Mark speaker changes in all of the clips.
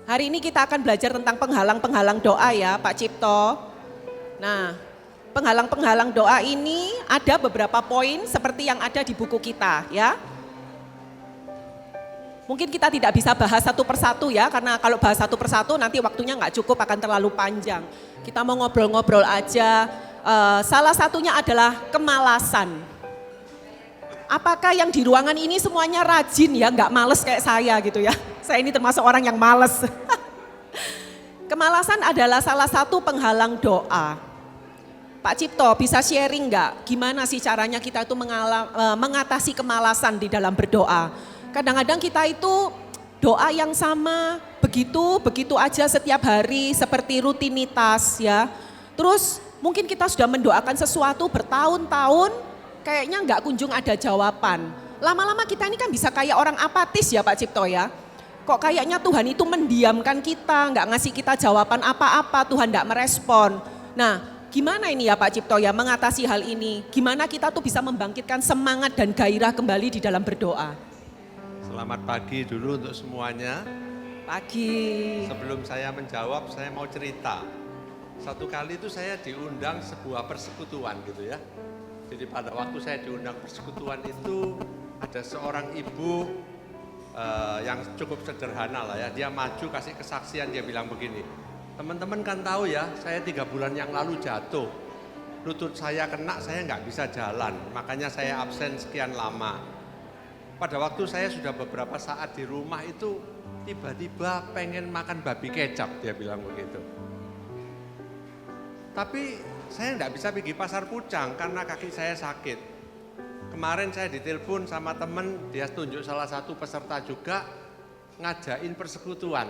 Speaker 1: Hari ini kita akan belajar tentang penghalang-penghalang doa ya Pak Cipto. Nah, penghalang-penghalang doa ini ada beberapa poin seperti yang ada di buku kita ya. Mungkin kita tidak bisa bahas satu persatu ya, karena kalau bahas satu persatu nanti waktunya nggak cukup, akan terlalu panjang. Kita mau ngobrol-ngobrol aja. Salah satunya adalah kemalasan. Apakah yang di ruangan ini semuanya rajin ya, nggak males kayak saya gitu ya. Saya ini termasuk orang yang males. Kemalasan adalah salah satu penghalang doa. Pak Cipto bisa sharing nggak gimana sih caranya kita itu mengatasi kemalasan di dalam berdoa. Kadang-kadang kita itu doa yang sama begitu aja setiap hari seperti rutinitas ya. Terus mungkin kita sudah mendoakan sesuatu bertahun-tahun kayaknya nggak kunjung ada jawaban. Lama-lama kita ini kan bisa kayak orang apatis ya Pak Cipto ya. Kok kayaknya Tuhan itu mendiamkan kita, nggak ngasih kita jawaban apa-apa, Tuhan nggak merespon. Nah, gimana ini ya Pak Cipto ya mengatasi hal ini? Gimana kita tuh bisa membangkitkan semangat dan gairah kembali di dalam berdoa?
Speaker 2: Selamat pagi dulu untuk semuanya.
Speaker 1: Pagi.
Speaker 2: Sebelum saya menjawab, saya mau cerita. Satu kali itu saya diundang sebuah persekutuan gitu ya. Jadi pada waktu saya diundang persekutuan itu ada seorang ibu yang cukup sederhana lah ya. Dia maju kasih kesaksian, dia bilang begini. Teman-teman kan tahu ya, saya 3 bulan yang lalu jatuh. Lutut saya kena, saya nggak bisa jalan. Makanya saya absen sekian lama. Pada waktu saya sudah beberapa saat di rumah itu tiba-tiba pengen makan babi kecap, dia bilang begitu. Tapi saya nggak bisa pergi pasar Pucang karena kaki saya sakit. Kemarin saya ditelepon sama temen, dia tunjuk salah satu peserta juga ngajain persekutuan.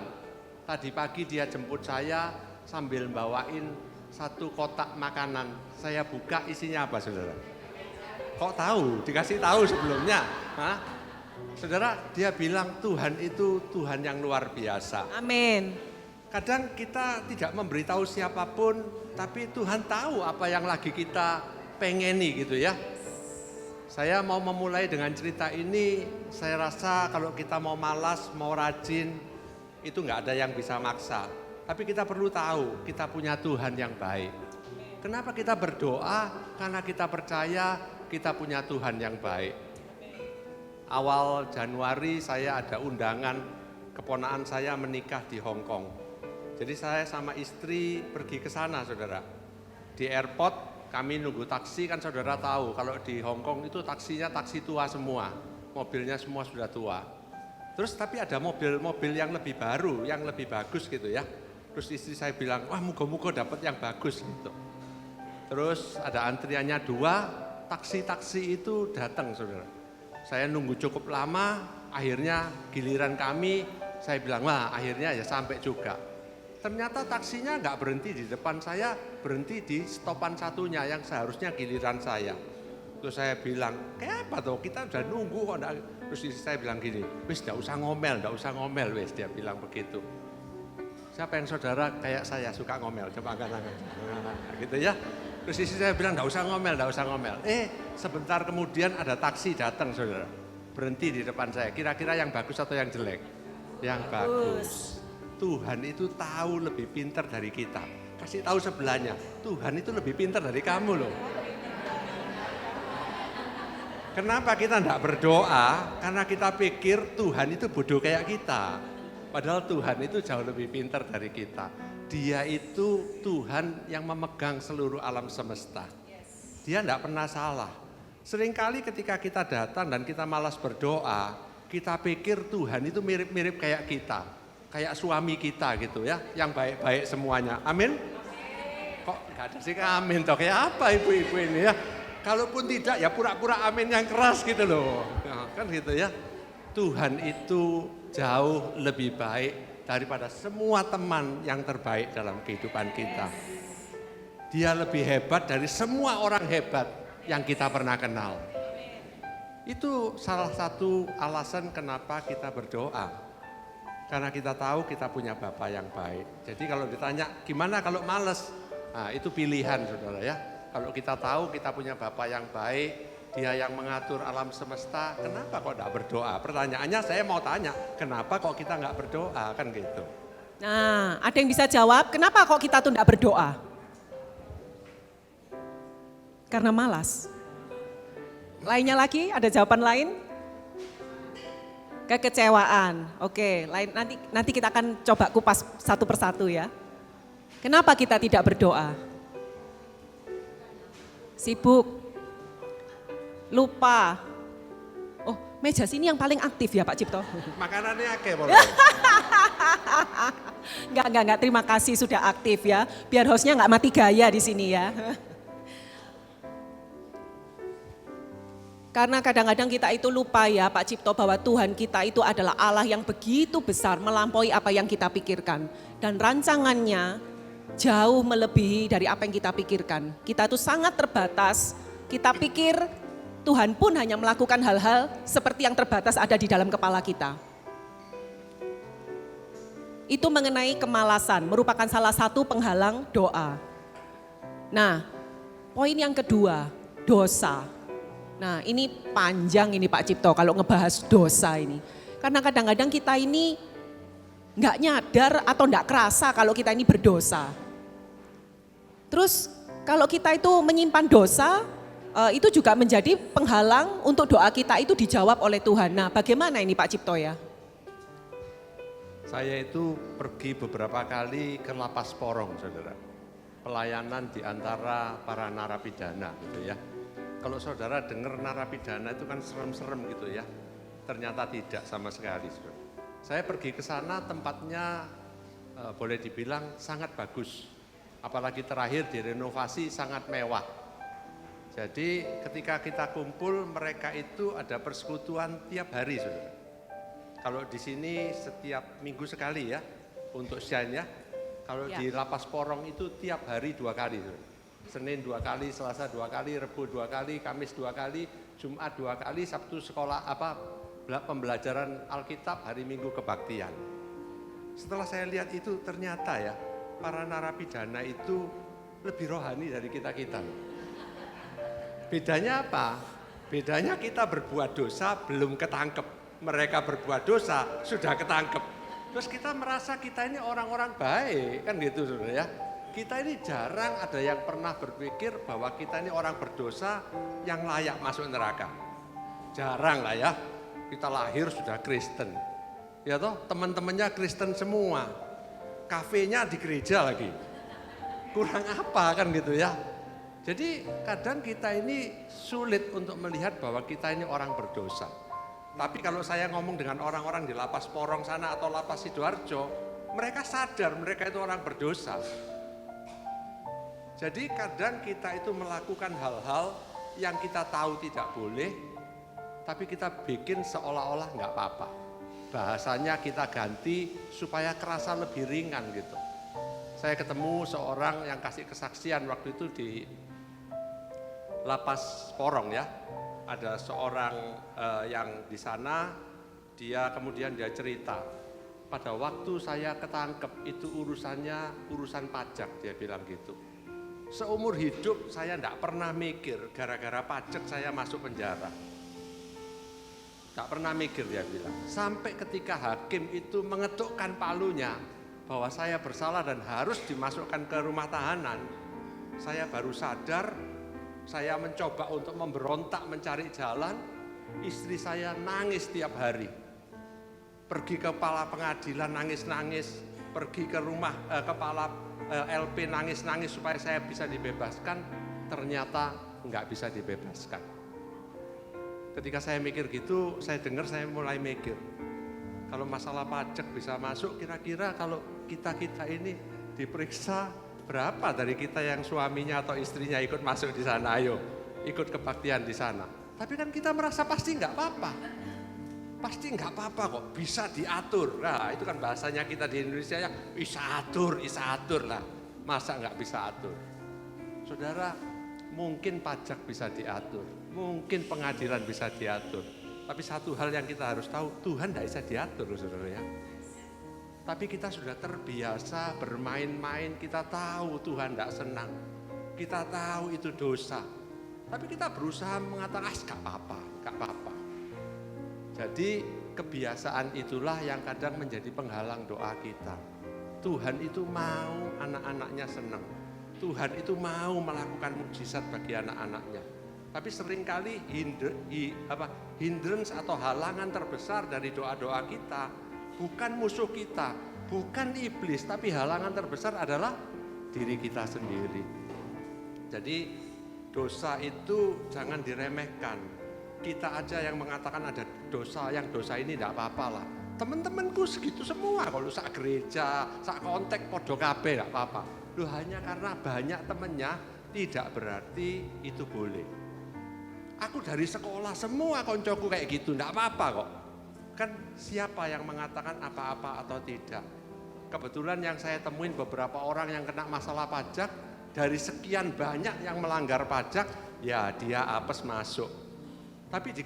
Speaker 2: Tadi pagi dia jemput saya sambil bawain 1 kotak makanan. Saya buka isinya apa saudara? Kok tahu? Dikasih tahu sebelumnya. Hah? Saudara, dia bilang Tuhan itu Tuhan yang luar biasa.
Speaker 1: Amin.
Speaker 2: Kadang kita tidak memberitahu siapapun, tapi Tuhan tahu apa yang lagi kita pengeni gitu ya. Saya mau memulai dengan cerita ini, saya rasa kalau kita mau malas, mau rajin, itu nggak ada yang bisa maksa. Tapi kita perlu tahu, kita punya Tuhan yang baik. Kenapa kita berdoa? Karena kita percaya kita punya Tuhan yang baik. Awal Januari saya ada undangan, keponakan saya menikah di Hong Kong. Jadi saya sama istri pergi ke sana saudara. Di airport kami nunggu taksi, kan saudara tahu kalau di Hong Kong itu taksinya taksi tua semua. Mobilnya semua sudah tua. Terus tapi ada mobil-mobil yang lebih baru, yang lebih bagus gitu ya. Terus istri saya bilang, wah moga-moga dapat yang bagus gitu. Terus ada antriannya 2, taksi-taksi itu datang saudara. Saya nunggu cukup lama, akhirnya giliran kami, saya bilang, wah akhirnya ya sampai juga. Ternyata taksinya nggak berhenti di depan saya, berhenti di stopan satunya yang seharusnya giliran saya. Terus saya bilang, kayak apa tuh, kita udah nunggu kok enggak. Terus saya bilang gini, wis nggak usah ngomel wis, dia bilang begitu. Siapa yang saudara kayak saya suka ngomel, coba angkat tangan. Nah, gitu ya. Terus istri saya bilang, nggak usah ngomel. Sebentar kemudian ada taksi datang saudara, berhenti di depan saya. Kira-kira yang bagus atau yang jelek? Yang bagus. Tuhan itu tahu lebih pintar dari kita. Kasih tahu sebelahnya, Tuhan itu lebih pintar dari kamu loh. Kenapa kita tidak berdoa? Karena kita pikir Tuhan itu bodoh kayak kita. Padahal Tuhan itu jauh lebih pintar dari kita. Dia itu Tuhan yang memegang seluruh alam semesta. Dia tidak pernah salah. Seringkali ketika kita datang dan kita malas berdoa, kita pikir Tuhan itu mirip-mirip kayak kita. Kayak suami kita gitu ya, yang baik-baik semuanya. Amin? Kok nggak ada sih amin toh, kayak apa ibu-ibu ini ya? Kalaupun tidak ya pura-pura amin yang keras gitu loh. Nah, kan gitu ya. Tuhan itu jauh lebih baik daripada semua teman yang terbaik dalam kehidupan kita. Dia lebih hebat dari semua orang hebat yang kita pernah kenal. Itu salah satu alasan kenapa kita berdoa. Karena kita tahu kita punya Bapa yang baik. Jadi kalau ditanya gimana kalau males? Nah, itu pilihan saudara ya. Kalau kita tahu kita punya Bapa yang baik, Dia yang mengatur alam semesta, kenapa kok tidak berdoa? Pertanyaannya saya mau tanya, kenapa kok kita nggak berdoa? Kan gitu.
Speaker 1: Nah, ada yang bisa jawab, kenapa kok kita tuh enggak berdoa? Karena malas. Lainnya lagi, ada jawaban lain? Kekecewaan. Oke, nanti kita akan coba kupas satu persatu ya. Kenapa kita tidak berdoa? Sibuk. Lupa. Oh, meja sini yang paling aktif ya Pak Cipto?
Speaker 2: Makanannya akeh polo.
Speaker 1: Enggak, terima kasih sudah aktif ya. Biar hostnya enggak mati gaya di sini ya. Karena kadang-kadang kita itu lupa ya Pak Cipto bahwa Tuhan kita itu adalah Allah yang begitu besar melampaui apa yang kita pikirkan. Dan rancangannya jauh melebihi dari apa yang kita pikirkan. Kita itu sangat terbatas, kita pikir Tuhan pun hanya melakukan hal-hal seperti yang terbatas ada di dalam kepala kita. Itu mengenai kemalasan, merupakan salah satu penghalang doa. Nah, poin yang kedua, dosa. Nah ini panjang ini Pak Cipto kalau ngebahas dosa ini. Karena kadang-kadang kita ini nggak nyadar atau nggak kerasa kalau kita ini berdosa. Terus kalau kita itu menyimpan dosa, itu juga menjadi penghalang untuk doa kita itu dijawab oleh Tuhan. Nah bagaimana ini Pak Cipto ya?
Speaker 2: Saya itu pergi beberapa kali ke Lapas Porong, saudara. Pelayanan di antara para narapidana gitu ya. Kalau saudara dengar narapidana itu kan serem-serem gitu ya. Ternyata tidak sama sekali. Saudara. Saya pergi ke sana tempatnya boleh dibilang sangat bagus. Apalagi terakhir direnovasi sangat mewah. Jadi ketika kita kumpul mereka itu ada persekutuan tiap hari saudara. Kalau di sini setiap minggu sekali ya untuk shine ya. Kalau di Lapas Porong itu tiap hari 2 kali saudara. Senin 2 kali, Selasa 2 kali, Rebu 2 kali, Kamis 2 kali, Jumat 2 kali, Sabtu sekolah pembelajaran Alkitab, hari Minggu kebaktian. Setelah saya lihat itu ternyata ya para narapidana itu lebih rohani dari kita-kita. Bedanya apa? Bedanya kita berbuat dosa belum ketangkep, mereka berbuat dosa sudah ketangkep. Terus kita merasa kita ini orang-orang baik kan gitu saudara ya. Kita ini jarang ada yang pernah berpikir bahwa kita ini orang berdosa yang layak masuk neraka. Jarang lah ya, kita lahir sudah Kristen. Ya toh, teman-temannya Kristen semua. Kafenya di gereja lagi. Kurang apa kan gitu ya. Jadi kadang kita ini sulit untuk melihat bahwa kita ini orang berdosa. Tapi kalau saya ngomong dengan orang-orang di Lapas Porong sana atau Lapas Sidoarjo, mereka sadar mereka itu orang berdosa. Jadi kadang kita itu melakukan hal-hal yang kita tahu tidak boleh, tapi kita bikin seolah-olah nggak apa-apa. Bahasanya kita ganti supaya kerasa lebih ringan gitu. Saya ketemu seorang yang kasih kesaksian waktu itu di Lapas Porong ya. Ada seorang yang di sana, dia kemudian dia cerita. Pada waktu saya ketangkep itu urusan pajak, dia bilang gitu. Seumur hidup saya tidak pernah mikir gara-gara pajak saya masuk penjara. Tak pernah mikir dia bilang. Sampai ketika hakim itu mengetukkan palunya bahwa saya bersalah dan harus dimasukkan ke rumah tahanan. Saya baru sadar, saya mencoba untuk memberontak mencari jalan. Istri saya nangis tiap hari. Pergi ke kepala pengadilan nangis-nangis. Pergi ke rumah kepala LP nangis-nangis supaya saya bisa dibebaskan, ternyata nggak bisa dibebaskan. Ketika saya mikir gitu, saya dengar saya mulai mikir, kalau masalah pajak bisa masuk, kira-kira kalau kita ini diperiksa berapa dari kita yang suaminya atau istrinya ikut masuk di sana, ayo ikut kebaktian di sana. Tapi kan kita merasa pasti nggak apa-apa. Pasti nggak apa-apa kok, bisa diatur. Nah itu kan bahasanya kita di Indonesia ya, bisa atur lah. Masa nggak bisa atur? Saudara, mungkin pajak bisa diatur, mungkin pengadilan bisa diatur. Tapi satu hal yang kita harus tahu, Tuhan tidak bisa diatur saudara ya. Tapi kita sudah terbiasa bermain-main, kita tahu Tuhan tidak senang. Kita tahu itu dosa. Tapi kita berusaha mengatakan, nggak apa-apa, nggak apa-apa. Jadi kebiasaan itulah yang kadang menjadi penghalang doa kita. Tuhan itu mau anak-anaknya senang. Tuhan itu mau melakukan mukjizat bagi anak-anaknya. Tapi seringkali hindrance atau halangan terbesar dari doa-doa kita bukan musuh kita, bukan iblis, tapi halangan terbesar adalah diri kita sendiri. Jadi dosa itu jangan diremehkan. Kita aja yang mengatakan ada dosa, yang dosa ini tidak apa-apa lah. Teman-temanku segitu semua, kalau sak gereja, sak kontek, podo kabeh tidak apa-apa. Loh, hanya karena banyak temennya tidak berarti itu boleh. Aku dari sekolah semua koncoku kayak gitu, tidak apa-apa kok. Kan siapa yang mengatakan apa-apa atau tidak? Kebetulan yang saya temuin beberapa orang yang kena masalah pajak, dari sekian banyak yang melanggar pajak, ya dia apes masuk. Tapi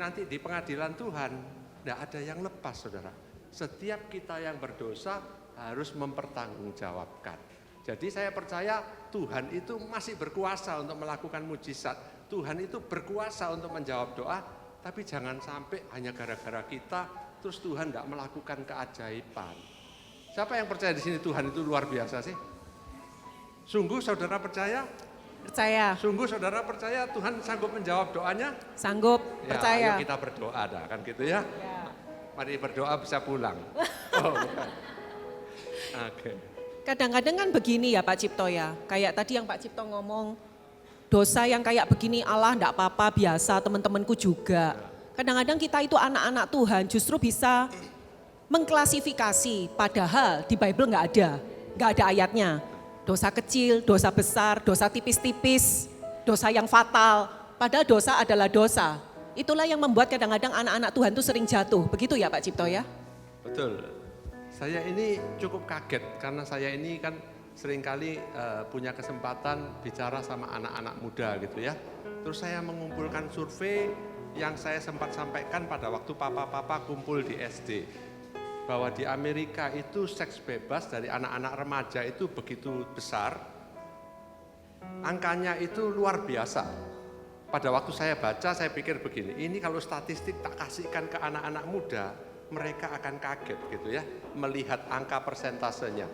Speaker 2: nanti di pengadilan Tuhan, tidak ada yang lepas, saudara. Setiap kita yang berdosa harus mempertanggungjawabkan. Jadi saya percaya Tuhan itu masih berkuasa untuk melakukan mujizat. Tuhan itu berkuasa untuk menjawab doa, tapi jangan sampai hanya gara-gara kita, terus Tuhan tidak melakukan keajaiban. Siapa yang percaya di sini Tuhan itu luar biasa sih? Sungguh saudara percaya?
Speaker 1: Percaya.
Speaker 2: Sungguh saudara percaya Tuhan sanggup menjawab doanya?
Speaker 1: Sanggup,
Speaker 2: Ya,
Speaker 1: percaya.
Speaker 2: ayo kita berdoa dah, kan gitu ya.
Speaker 1: Ya.
Speaker 2: Mari berdoa bisa pulang. Oh, bukan. Oke.
Speaker 1: Kadang-kadang kan begini ya Pak Cipto ya, kayak tadi yang Pak Cipto ngomong, dosa yang kayak begini Allah enggak apa-apa, biasa, teman-temanku juga. Kadang-kadang kita itu anak-anak Tuhan justru bisa mengklasifikasi, padahal di Bible enggak ada ayatnya. Dosa kecil, dosa besar, dosa tipis-tipis, dosa yang fatal, padahal dosa adalah dosa. Itulah yang membuat kadang-kadang anak-anak Tuhan itu sering jatuh, begitu ya Pak Cipto ya?
Speaker 2: Betul. Saya ini cukup kaget karena saya ini kan seringkali punya kesempatan bicara sama anak-anak muda gitu ya. Terus saya mengumpulkan survei yang saya sempat sampaikan pada waktu papa-papa kumpul di SD. Bahwa di Amerika itu seks bebas dari anak-anak remaja itu begitu besar. Angkanya itu luar biasa. Pada waktu saya baca saya pikir begini, ini kalau statistik tak kasihkan ke anak-anak muda, mereka akan kaget gitu ya, melihat angka persentasenya.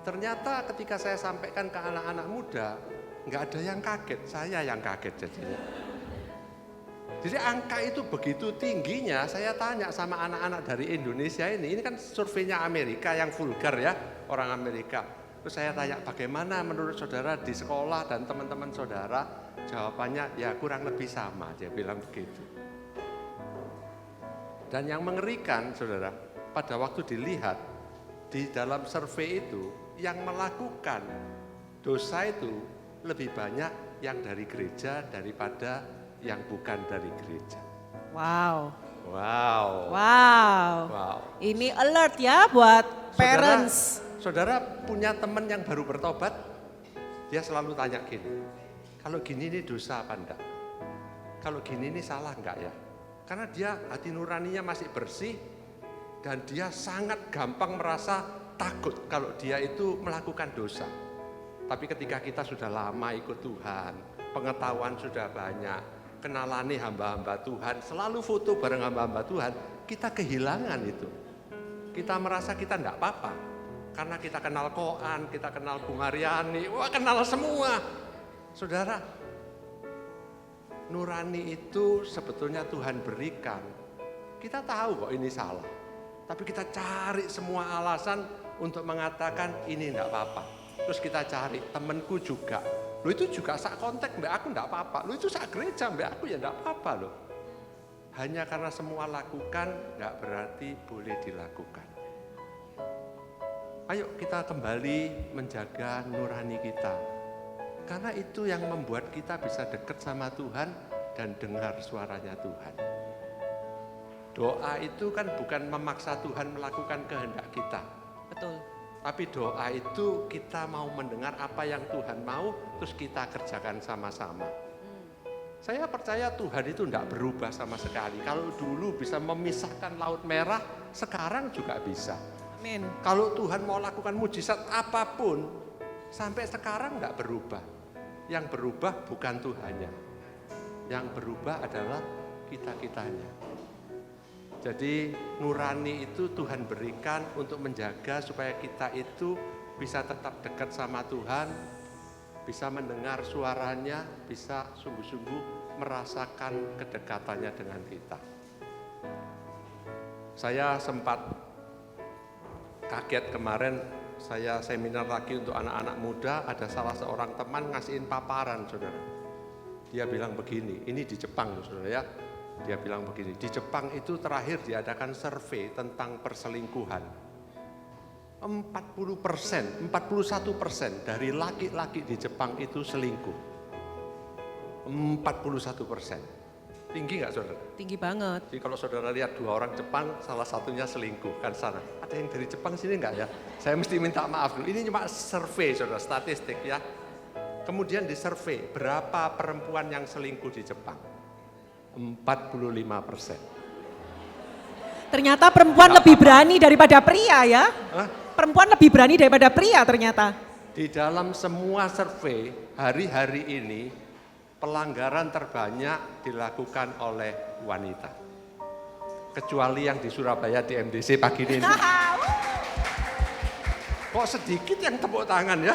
Speaker 2: Ternyata ketika saya sampaikan ke anak-anak muda, nggak ada yang kaget, saya yang kaget jadinya. Jadi angka itu begitu tingginya, saya tanya sama anak-anak dari Indonesia ini kan surveinya Amerika yang vulgar ya, orang Amerika. Terus saya tanya bagaimana menurut saudara di sekolah dan teman-teman saudara, jawabannya ya kurang lebih sama, dia bilang begitu. Dan yang mengerikan saudara, pada waktu dilihat di dalam survei itu yang melakukan dosa itu lebih banyak yang dari gereja daripada yang bukan dari gereja.
Speaker 1: Wow.
Speaker 2: Wow.
Speaker 1: Wow.
Speaker 2: Wow.
Speaker 1: Ini alert ya buat parents.
Speaker 2: Saudara punya teman yang baru bertobat, dia selalu tanya gini, kalau gini ini dosa apa enggak? Kalau gini ini salah enggak ya? Karena dia hati nuraninya masih bersih dan dia sangat gampang merasa takut kalau dia itu melakukan dosa. Tapi ketika kita sudah lama ikut Tuhan, pengetahuan sudah banyak, kenalani hamba-hamba Tuhan, selalu foto bareng hamba-hamba Tuhan, kita kehilangan itu. Kita merasa kita enggak apa-apa. Karena kita kenal Koan, kita kenal Bung Haryani, wah kenal semua. Saudara, nurani itu sebetulnya Tuhan berikan. Kita tahu kok ini salah. Tapi kita cari semua alasan untuk mengatakan ini enggak apa-apa. Terus kita cari temanku juga. Lo itu juga sak kontak mbak aku enggak apa-apa. Lo itu sak gereja mbak aku ya enggak apa-apa loh. Hanya karena semua lakukan enggak berarti boleh dilakukan. Ayo kita kembali menjaga nurani kita. Karena itu yang membuat kita bisa dekat sama Tuhan dan dengar suaranya Tuhan. Doa itu kan bukan memaksa Tuhan melakukan kehendak kita.
Speaker 1: Betul.
Speaker 2: Tapi doa itu kita mau mendengar apa yang Tuhan mau, terus kita kerjakan sama-sama. Saya percaya Tuhan itu tidak berubah sama sekali. Kalau dulu bisa memisahkan Laut Merah, sekarang juga bisa.
Speaker 1: Amin.
Speaker 2: Kalau Tuhan mau lakukan mujizat apapun, sampai sekarang tidak berubah. Yang berubah bukan Tuhannya. Yang berubah adalah kita-kitanya. Jadi nurani itu Tuhan berikan untuk menjaga supaya kita itu bisa tetap dekat sama Tuhan, bisa mendengar suaranya, bisa sungguh-sungguh merasakan kedekatannya dengan kita. Saya sempat kaget kemarin, saya seminar lagi untuk anak-anak muda, ada salah seorang teman ngasihin paparan, saudara. Dia bilang begini, ini di Jepang, saudara ya. Dia bilang begini, di Jepang itu terakhir diadakan survei tentang perselingkuhan. 41% dari laki-laki di Jepang itu selingkuh. 41%. Tinggi nggak saudara?
Speaker 1: Tinggi banget.
Speaker 2: Jadi kalau saudara lihat 2 orang Jepang, salah satunya selingkuh kan sana. Ada yang dari Jepang sini nggak ya? Saya mesti minta maaf dulu. Ini cuma survei saudara, statistik ya. Kemudian di survei berapa perempuan yang selingkuh di Jepang? 45%.
Speaker 1: Ternyata perempuan lebih berani daripada pria ya.
Speaker 2: Hah?
Speaker 1: Perempuan lebih berani daripada pria ternyata.
Speaker 2: Di dalam semua survei hari-hari ini pelanggaran terbanyak dilakukan oleh wanita. Kecuali yang di Surabaya di MDC pagi ini. Kok sedikit yang tepuk tangan ya?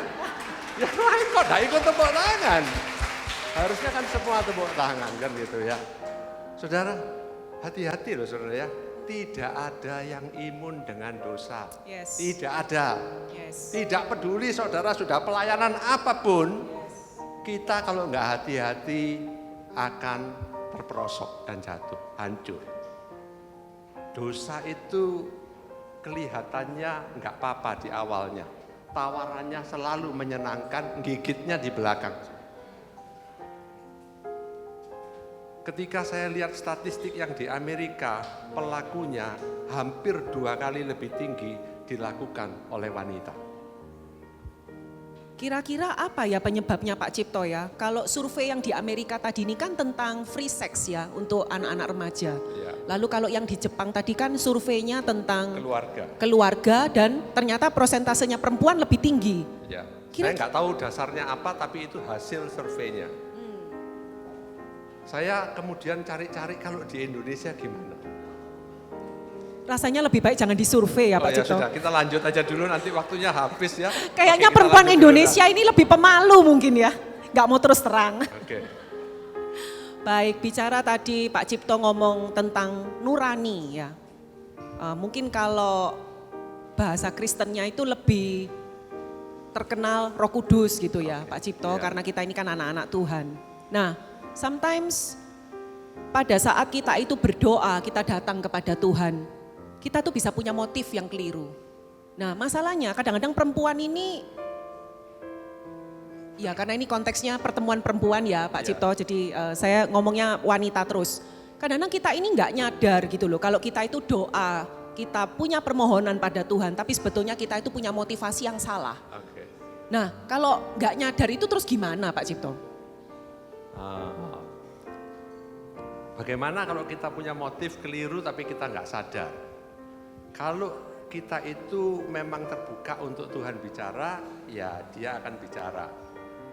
Speaker 2: Yang lain kok tidak ikut tepuk tangan. Harusnya kan semua tepuk tangan kan gitu ya. Saudara, hati-hati loh saudara ya. Tidak ada yang imun dengan dosa.
Speaker 1: Yes.
Speaker 2: Tidak ada.
Speaker 1: Yes.
Speaker 2: Tidak peduli saudara sudah pelayanan apapun. Kita kalau nggak hati-hati akan terperosok dan jatuh, hancur. Dosa itu kelihatannya nggak apa-apa di awalnya. Tawarannya selalu menyenangkan, gigitnya di belakang. Ketika saya lihat statistik yang di Amerika, pelakunya hampir 2 kali lebih tinggi dilakukan oleh wanita.
Speaker 1: Kira-kira apa ya penyebabnya Pak Cipto ya? Kalau survei yang di Amerika tadi ini kan tentang free sex ya untuk anak-anak remaja.
Speaker 2: Ya.
Speaker 1: Lalu kalau yang di Jepang tadi kan surveinya tentang
Speaker 2: Keluarga
Speaker 1: dan ternyata prosentasenya perempuan lebih tinggi.
Speaker 2: Ya. Saya nggak tahu dasarnya apa, tapi itu hasil surveinya. Saya kemudian cari-cari kalau di Indonesia gimana.
Speaker 1: Rasanya lebih baik jangan disurvei ya Pak Cipto.
Speaker 2: Sudah, kita lanjut aja dulu nanti waktunya habis ya.
Speaker 1: Kayaknya
Speaker 2: Oke,
Speaker 1: perempuan Indonesia ini lebih pemalu mungkin ya. Nggak mau terus terang.
Speaker 2: Oke.
Speaker 1: Baik, bicara tadi Pak Cipto ngomong tentang nurani ya. Mungkin kalau bahasa Kristennya itu lebih terkenal Roh Kudus gitu ya Pak Cipto, karena kita ini kan anak-anak Tuhan. Nah, sometimes pada saat kita itu berdoa, kita datang kepada Tuhan, kita tuh bisa punya motif yang keliru. Nah, masalahnya kadang-kadang perempuan ini, ya karena ini konteksnya pertemuan perempuan ya Pak Cipto, jadi saya ngomongnya wanita terus. Kadang-kadang kita ini nggak nyadar gitu loh, kalau kita itu doa, kita punya permohonan pada Tuhan, tapi sebetulnya kita itu punya motivasi yang salah.
Speaker 2: Oke.
Speaker 1: Nah, kalau nggak nyadar itu terus gimana Pak Cipto?
Speaker 2: Bagaimana kalau kita punya motif keliru tapi kita nggak sadar? Kalau kita itu memang terbuka untuk Tuhan bicara, ya Dia akan bicara.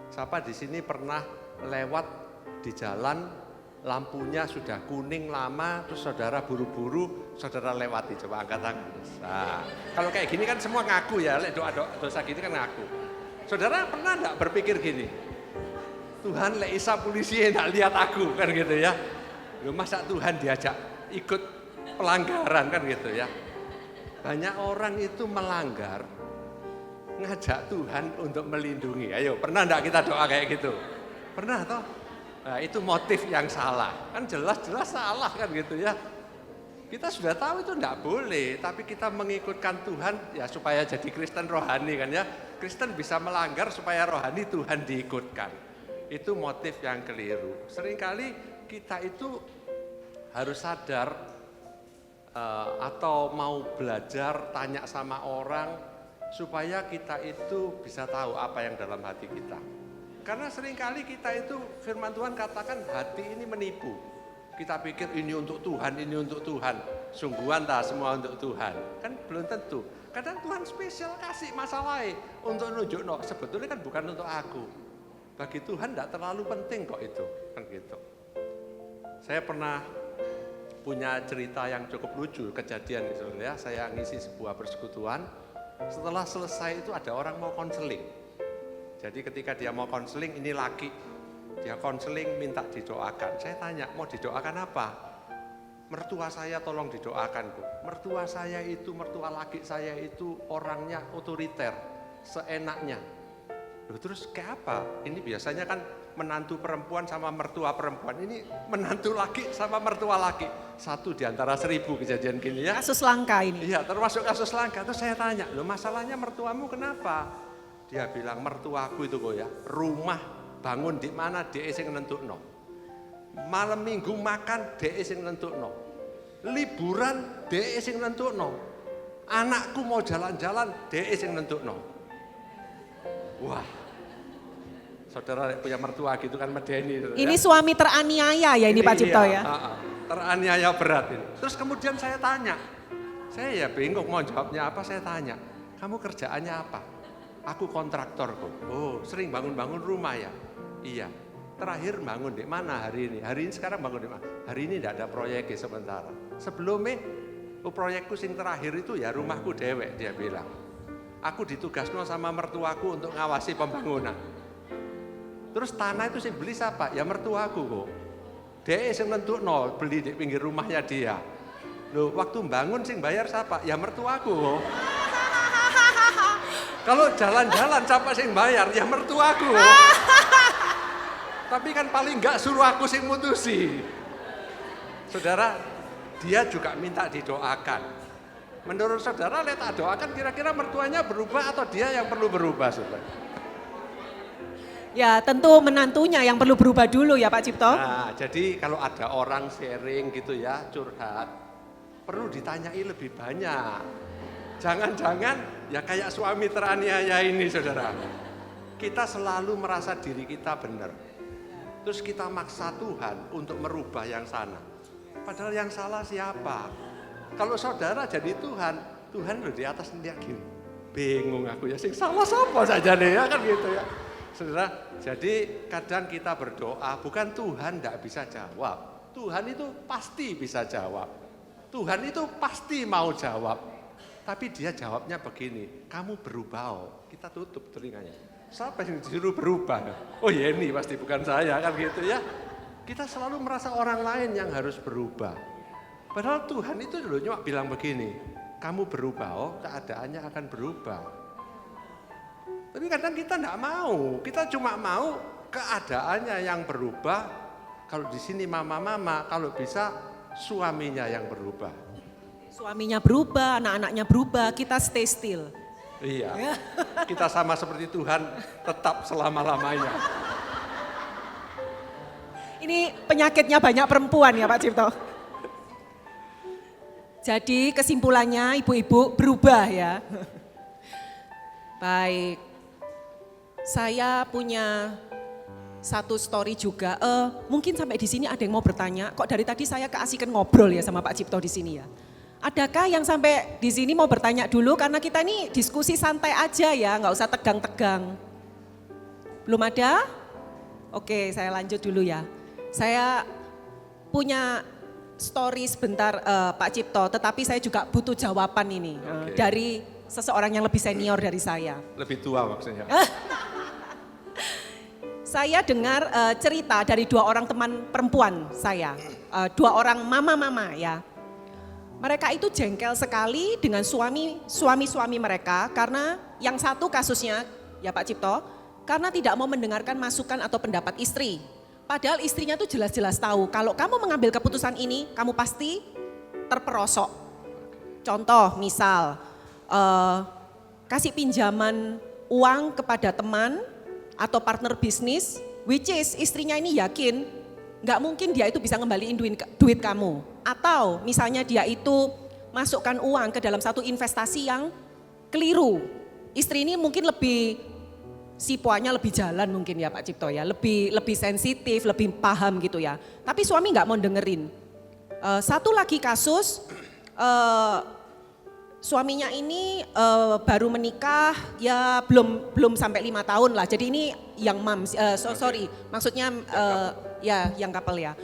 Speaker 2: Siapa di sini pernah lewat di jalan, lampunya sudah kuning lama, terus saudara buru-buru, saudara lewati, coba angkat tangan. Nah, kalau kayak gini kan semua ngaku ya, dosa gini kan ngaku. Saudara pernah enggak berpikir gini, Tuhan Isa polisi enggak lihat aku, kan gitu ya. Loh, masa Tuhan diajak ikut pelanggaran kan gitu ya. Banyak orang itu melanggar, ngajak Tuhan untuk melindungi. Ayo, pernah enggak kita doa kayak gitu? Pernah toh? Nah, itu motif yang salah. Kan jelas-jelas salah kan gitu ya. Kita sudah tahu itu enggak boleh, tapi kita mengikutkan Tuhan ya supaya jadi Kristen rohani kan ya. Kristen bisa melanggar supaya rohani Tuhan diikutkan. Itu motif yang keliru. Seringkali kita itu harus sadar atau mau belajar tanya sama orang supaya kita itu bisa tahu apa yang dalam hati kita. Karena seringkali kita itu firman Tuhan katakan hati ini menipu. Kita pikir ini untuk Tuhan, ini untuk Tuhan. Sungguhan tak semua untuk Tuhan. Kan belum tentu. Kadang Tuhan spesial kasih masalah untuk nunjuk, no, sebetulnya kan bukan untuk aku. Bagi Tuhan tidak terlalu penting kok itu. Kan gitu. Saya pernah punya cerita yang cukup lucu, kejadian itu ya. Saya ngisi sebuah persekutuan, setelah selesai itu ada orang mau konseling. Jadi ketika dia mau konseling, ini laki, dia konseling minta didoakan. Saya tanya, mau didoakan apa? Mertua saya tolong didoakan, Bu. Mertua laki saya itu orangnya otoriter, seenaknya. Loh, terus kayak apa? Ini biasanya kan menantu perempuan sama mertua perempuan. Ini menantu laki sama mertua laki. 1 di antara 1000 kejadian gini ya.
Speaker 1: Kasus langka ini.
Speaker 2: Iya, termasuk kasus langka. Terus saya tanya, loh masalahnya mertuamu kenapa? Dia bilang, mertuaku itu kok ya, rumah bangun di mana dia sing nentukno. Malam minggu makan dia sing nentukno. Liburan dia sing nentukno. Anakku mau jalan-jalan dia sing nentukno. Wah, saudara punya mertua gitu kan medeni.
Speaker 1: Ini suami teraniaya ya ini Pak Cipto ya.
Speaker 2: Teraniaya berat ini. Terus kemudian saya tanya, saya ya bingung mau jawabnya apa, saya tanya, kamu kerjaannya apa? Aku kontraktor kok. Oh, sering bangun-bangun rumah ya? Iya. Terakhir bangun di mana hari ini? Hari ini sekarang bangun di mana? Hari ini tidak ada proyek sementara. Sebelumnya, proyekku sing terakhir itu ya rumahku dewek, dia bilang. Aku ditugasno sama mertuaku untuk ngawasi pembangunan. Terus tanah itu sing beli siapa? Ya mertuaku kok. Dia sing nentukno beli di pinggir rumahnya dia. Loh, waktu bangun sing bayar siapa? Ya mertuaku kok. Kalau jalan-jalan siapa sing bayar? Ya mertuaku. Tapi kan paling enggak suruh aku sing mutusi. Saudara, dia juga minta didoakan. Menurut saudara, lihat doakan kira-kira mertuanya berubah atau dia yang perlu berubah, saudara?
Speaker 1: Ya tentu menantunya yang perlu berubah dulu ya Pak Cipto.
Speaker 2: Nah, jadi kalau ada orang sharing gitu ya, curhat, perlu ditanyai lebih banyak. Jangan-jangan ya kayak suami teraniaya ini, saudara. Kita selalu merasa diri kita benar. Terus kita maksa Tuhan untuk merubah yang sana. Padahal yang salah siapa? Kalau saudara jadi Tuhan loh di atas dia gini. Bingung aku ya, sing salah siapa saja nih ya kan gitu ya. Saudara, jadi kadang kita berdoa, bukan Tuhan tidak bisa jawab. Tuhan itu pasti bisa jawab. Tuhan itu pasti mau jawab. Tapi dia jawabnya begini, kamu berubah, kita tutup telinganya. Siapa yang disuruh berubah? Oh ya ini pasti bukan saya kan gitu ya. Kita selalu merasa orang lain yang harus berubah. Padahal Tuhan itu dulu cuma bilang begini, kamu berubah, keadaannya akan berubah. Tapi kadang kita enggak mau, kita cuma mau keadaannya yang berubah. Kalau di sini mama-mama, kalau bisa suaminya yang berubah.
Speaker 1: Suaminya berubah, anak-anaknya berubah, kita stay still.
Speaker 2: Iya, kita sama seperti Tuhan tetap selama-lamanya.
Speaker 1: Ini penyakitnya banyak perempuan ya Pak Cipto. Jadi kesimpulannya ibu-ibu berubah ya. Baik, saya punya satu story juga. Mungkin sampai di sini ada yang mau bertanya. Kok dari tadi saya keasikan ngobrol ya sama Pak Cipto di sini ya. Adakah yang sampai di sini mau bertanya dulu? Karena kita ini diskusi santai aja ya, nggak usah tegang-tegang. Belum ada? Oke, saya lanjut dulu ya. Saya punya story sebentar Pak Cipto, tetapi saya juga butuh jawaban ini dari seseorang yang lebih senior dari saya.
Speaker 2: Lebih tua maksudnya.
Speaker 1: Saya dengar cerita dari 2 orang teman perempuan saya, 2 orang mama-mama ya. Mereka itu jengkel sekali dengan suami-suami mereka karena yang satu kasusnya ya Pak Cipto, karena tidak mau mendengarkan masukan atau pendapat istri. Padahal istrinya tuh jelas-jelas tahu kalau kamu mengambil keputusan ini kamu pasti terperosok. Contoh misal kasih pinjaman uang kepada teman atau partner bisnis, which is istrinya ini yakin nggak mungkin dia itu bisa ngembaliin duit kamu. Atau misalnya dia itu masukkan uang ke dalam satu investasi yang keliru. Istri ini mungkin lebih, si puanya lebih jalan mungkin ya Pak Cipto ya, lebih sensitif, lebih paham gitu ya. Tapi suami nggak mau dengerin. Satu lagi kasus, suaminya ini baru menikah ya belum sampai 5 tahun lah. Jadi ini yang mom, sorry, maksudnya ya yang couple ya.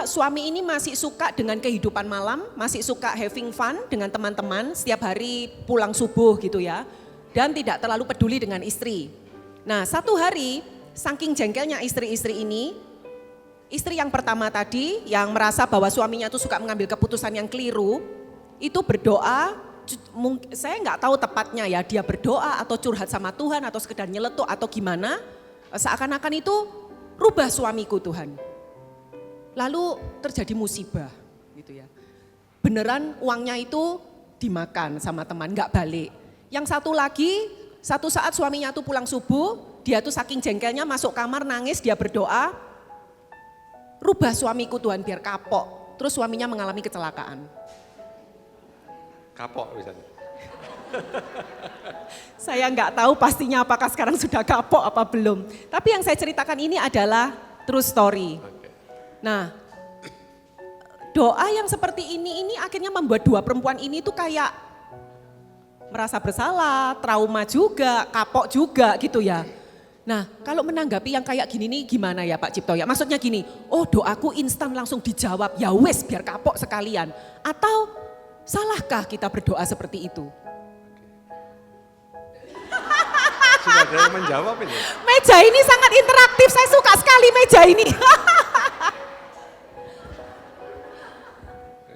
Speaker 1: suami ini masih suka dengan kehidupan malam, masih suka having fun dengan teman-teman, setiap hari pulang subuh gitu ya. Dan tidak terlalu peduli dengan istri. Nah, satu hari saking jengkelnya istri-istri ini, istri yang pertama tadi yang merasa bahwa suaminya itu suka mengambil keputusan yang keliru, itu berdoa, saya nggak tahu tepatnya ya, dia berdoa atau curhat sama Tuhan atau sekedar nyeletuk atau gimana, seakan-akan itu rubah suamiku Tuhan. Lalu terjadi musibah gitu ya. Beneran uangnya itu dimakan sama teman, nggak balik. Yang satu lagi, satu saat suaminya tuh pulang subuh, dia tuh saking jengkelnya masuk kamar nangis, dia berdoa, rubah suamiku Tuhan biar kapok. Terus suaminya mengalami kecelakaan.
Speaker 2: Kapok misalnya.
Speaker 1: Saya nggak tahu pastinya apakah sekarang sudah kapok apa belum. Tapi yang saya ceritakan ini adalah true story. Nah, doa yang seperti ini akhirnya membuat dua perempuan ini tuh kayak merasa bersalah, trauma juga, kapok juga gitu ya. Nah, kalau menanggapi yang kayak gini nih gimana ya Pak Cipto ya? Maksudnya gini, oh doaku instan langsung dijawab, ya wes biar kapok sekalian. Atau salahkah kita berdoa seperti itu?
Speaker 2: Sudah ada yang menjawab ini?
Speaker 1: Meja ini sangat interaktif, saya suka sekali meja ini.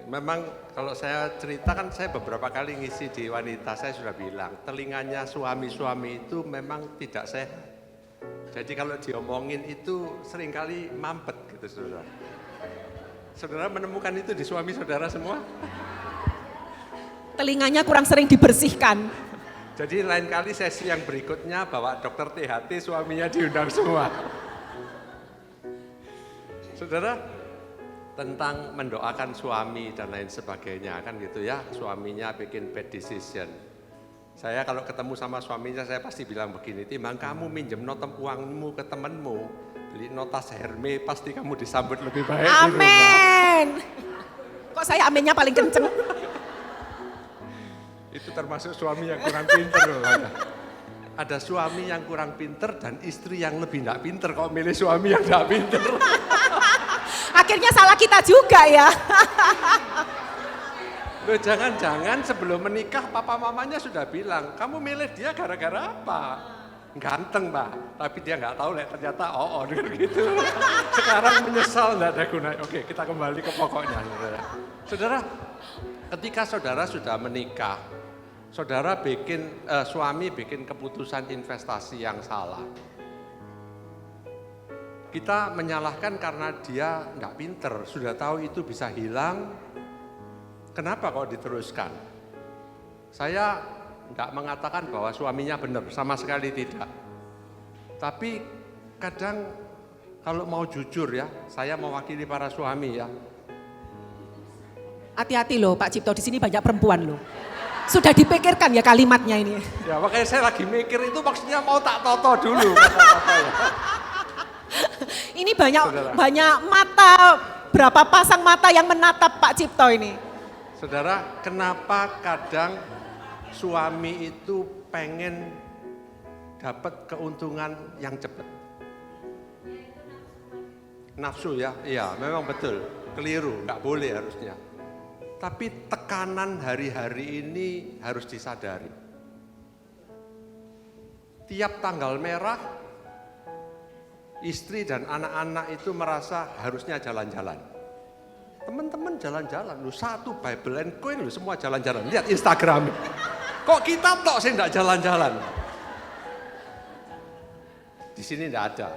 Speaker 2: Memang kalau saya cerita kan saya beberapa kali ngisi di wanita, saya sudah bilang telinganya suami-suami itu memang tidak sehat. Jadi kalau diomongin itu seringkali mampet gitu saudara. Saudara menemukan itu di suami saudara semua?
Speaker 1: Telinganya kurang sering dibersihkan.
Speaker 2: Jadi lain kali sesi yang berikutnya bawa dokter THT suaminya diundang semua. Saudara, tentang mendoakan suami dan lain sebagainya kan gitu ya, suaminya bikin bad decision. Saya kalau ketemu sama suaminya saya pasti bilang begini, timbang kamu minjem nota uangmu ke temenmu, beli nota Hermes pasti kamu disambut lebih baik.
Speaker 1: Amin. Kok saya aminnya paling kenceng?
Speaker 2: Itu termasuk suami yang kurang pinter loh. Ada suami yang kurang pinter dan istri yang lebih enggak pinter kok milih suami yang enggak pinter.
Speaker 1: Akhirnya salah kita juga ya.
Speaker 2: Loh jangan-jangan sebelum menikah papa mamanya sudah bilang, kamu milih dia gara-gara apa? Ganteng Pak, tapi dia nggak tahu ternyata gitu. Sekarang menyesal nggak ada gunanya. Oke, kita kembali ke pokoknya. Saudara, ketika saudara sudah menikah, saudara suami bikin keputusan investasi yang salah. Kita menyalahkan karena dia nggak pinter, sudah tahu itu bisa hilang, kenapa kok diteruskan? Saya nggak mengatakan bahwa suaminya benar, sama sekali tidak. Tapi kadang kalau mau jujur ya, saya mewakili para suami ya.
Speaker 1: Hati-hati loh Pak Cipto, di sini banyak perempuan loh. Sudah dipikirkan ya kalimatnya ini.
Speaker 2: Ya makanya saya lagi mikir itu maksudnya mau tak toto dulu. Kata-kata ya.
Speaker 1: Ini banyak mata, berapa pasang mata yang menatap Pak Cipto ini.
Speaker 2: Saudara, kenapa kadang suami itu pengen dapat keuntungan yang cepat? Nafsu ya, iya memang betul, keliru, nggak boleh harusnya. Tapi tekanan hari-hari ini harus disadari. Tiap tanggal merah, istri dan anak-anak itu merasa harusnya jalan-jalan. Teman-teman jalan-jalan, lu satu Bible and Coin lu semua jalan-jalan. Lihat Instagram. Kok kita tok sih enggak jalan-jalan? Di sini enggak ada.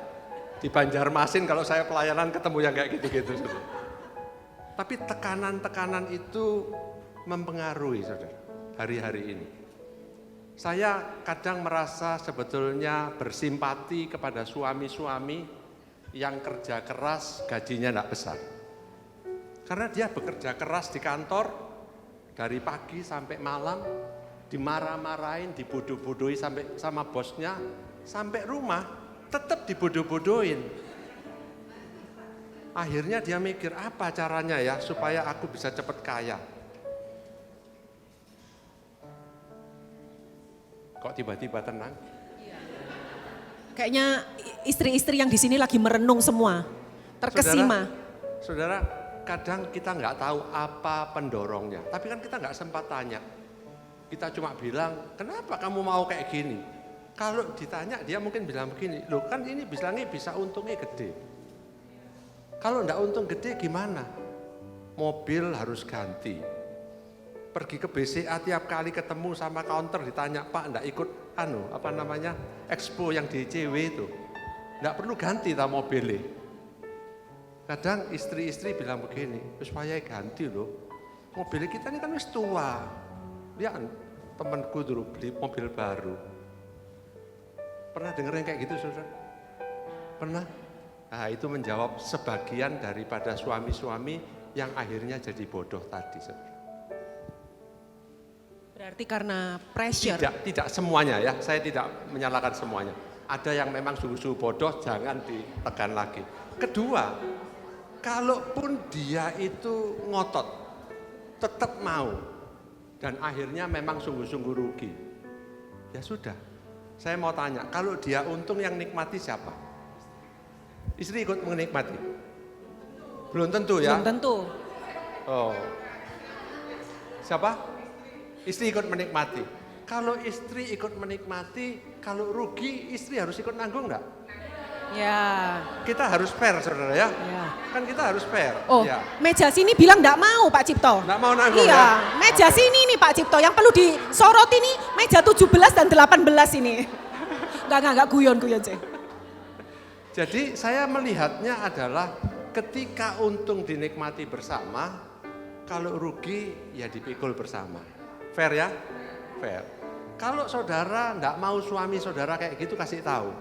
Speaker 2: Di Banjarmasin kalau saya pelayanan ketemu yang kayak gitu-gitu. Tapi tekanan-tekanan itu mempengaruhi saudara hari-hari ini. Saya kadang merasa sebetulnya bersimpati kepada suami-suami yang kerja keras, gajinya enggak besar. Karena dia bekerja keras di kantor, dari pagi sampai malam, dimarah-marahin, dibodoh-bodohi sampai sama bosnya, sampai rumah tetap dibodoh-bodohin. Akhirnya dia mikir, apa caranya ya supaya aku bisa cepat kaya. Kok tiba-tiba tenang?
Speaker 1: Kayaknya istri-istri yang di sini lagi merenung semua, terkesima.
Speaker 2: Saudara, Saudara, kadang kita nggak tahu apa pendorongnya. Tapi kan kita nggak sempat tanya. Kita cuma bilang, kenapa kamu mau kayak gini? Kalau ditanya dia mungkin bilang begini, loh kan ini bilangnya bisa untungnya gede. Kalau nggak untung gede gimana? Mobil harus ganti. Pergi ke BCA tiap kali ketemu sama counter ditanya, Pak nggak ikut expo yang di CW itu. Nggak perlu ganti ta mobilnya. Kadang istri-istri bilang begini, supaya ganti loh. Mobil kita ini kan wis tua. Dia temanku dulu beli mobil baru. Pernah denger yang kayak gitu, saudara? Pernah? Nah, itu menjawab sebagian daripada suami-suami yang akhirnya jadi bodoh tadi, saudara.
Speaker 1: Berarti karena pressure.
Speaker 2: Tidak semuanya ya, saya tidak menyalahkan semuanya. Ada yang memang sungguh-sungguh bodoh, jangan ditekan lagi. Kedua, kalaupun dia itu ngotot, tetap mau, dan akhirnya memang sungguh-sungguh rugi, ya sudah. Saya mau tanya, kalau dia untung yang nikmati siapa? Istri ikut menikmati? Belum tentu ya?
Speaker 1: Belum tentu.
Speaker 2: Oh, siapa? Istri ikut menikmati. Kalau istri ikut menikmati, kalau rugi istri harus ikut nanggung nggak?
Speaker 1: Ya.
Speaker 2: Kita harus fair, saudara ya.
Speaker 1: Ya.
Speaker 2: Kan kita harus fair.
Speaker 1: Oh,
Speaker 2: ya.
Speaker 1: meja sini bilang enggak mau Pak Cipto.
Speaker 2: Nggak mau nanggung
Speaker 1: iya,
Speaker 2: ya?
Speaker 1: meja sini nih Pak Cipto, yang perlu disoroti nih meja 17 dan 18 ini. Enggak guyon sih.
Speaker 2: Jadi saya melihatnya adalah ketika untung dinikmati bersama, kalau rugi ya dipikul bersama. Fair ya? Fair. Kalau saudara enggak mau suami saudara kayak gitu, kasih tahu.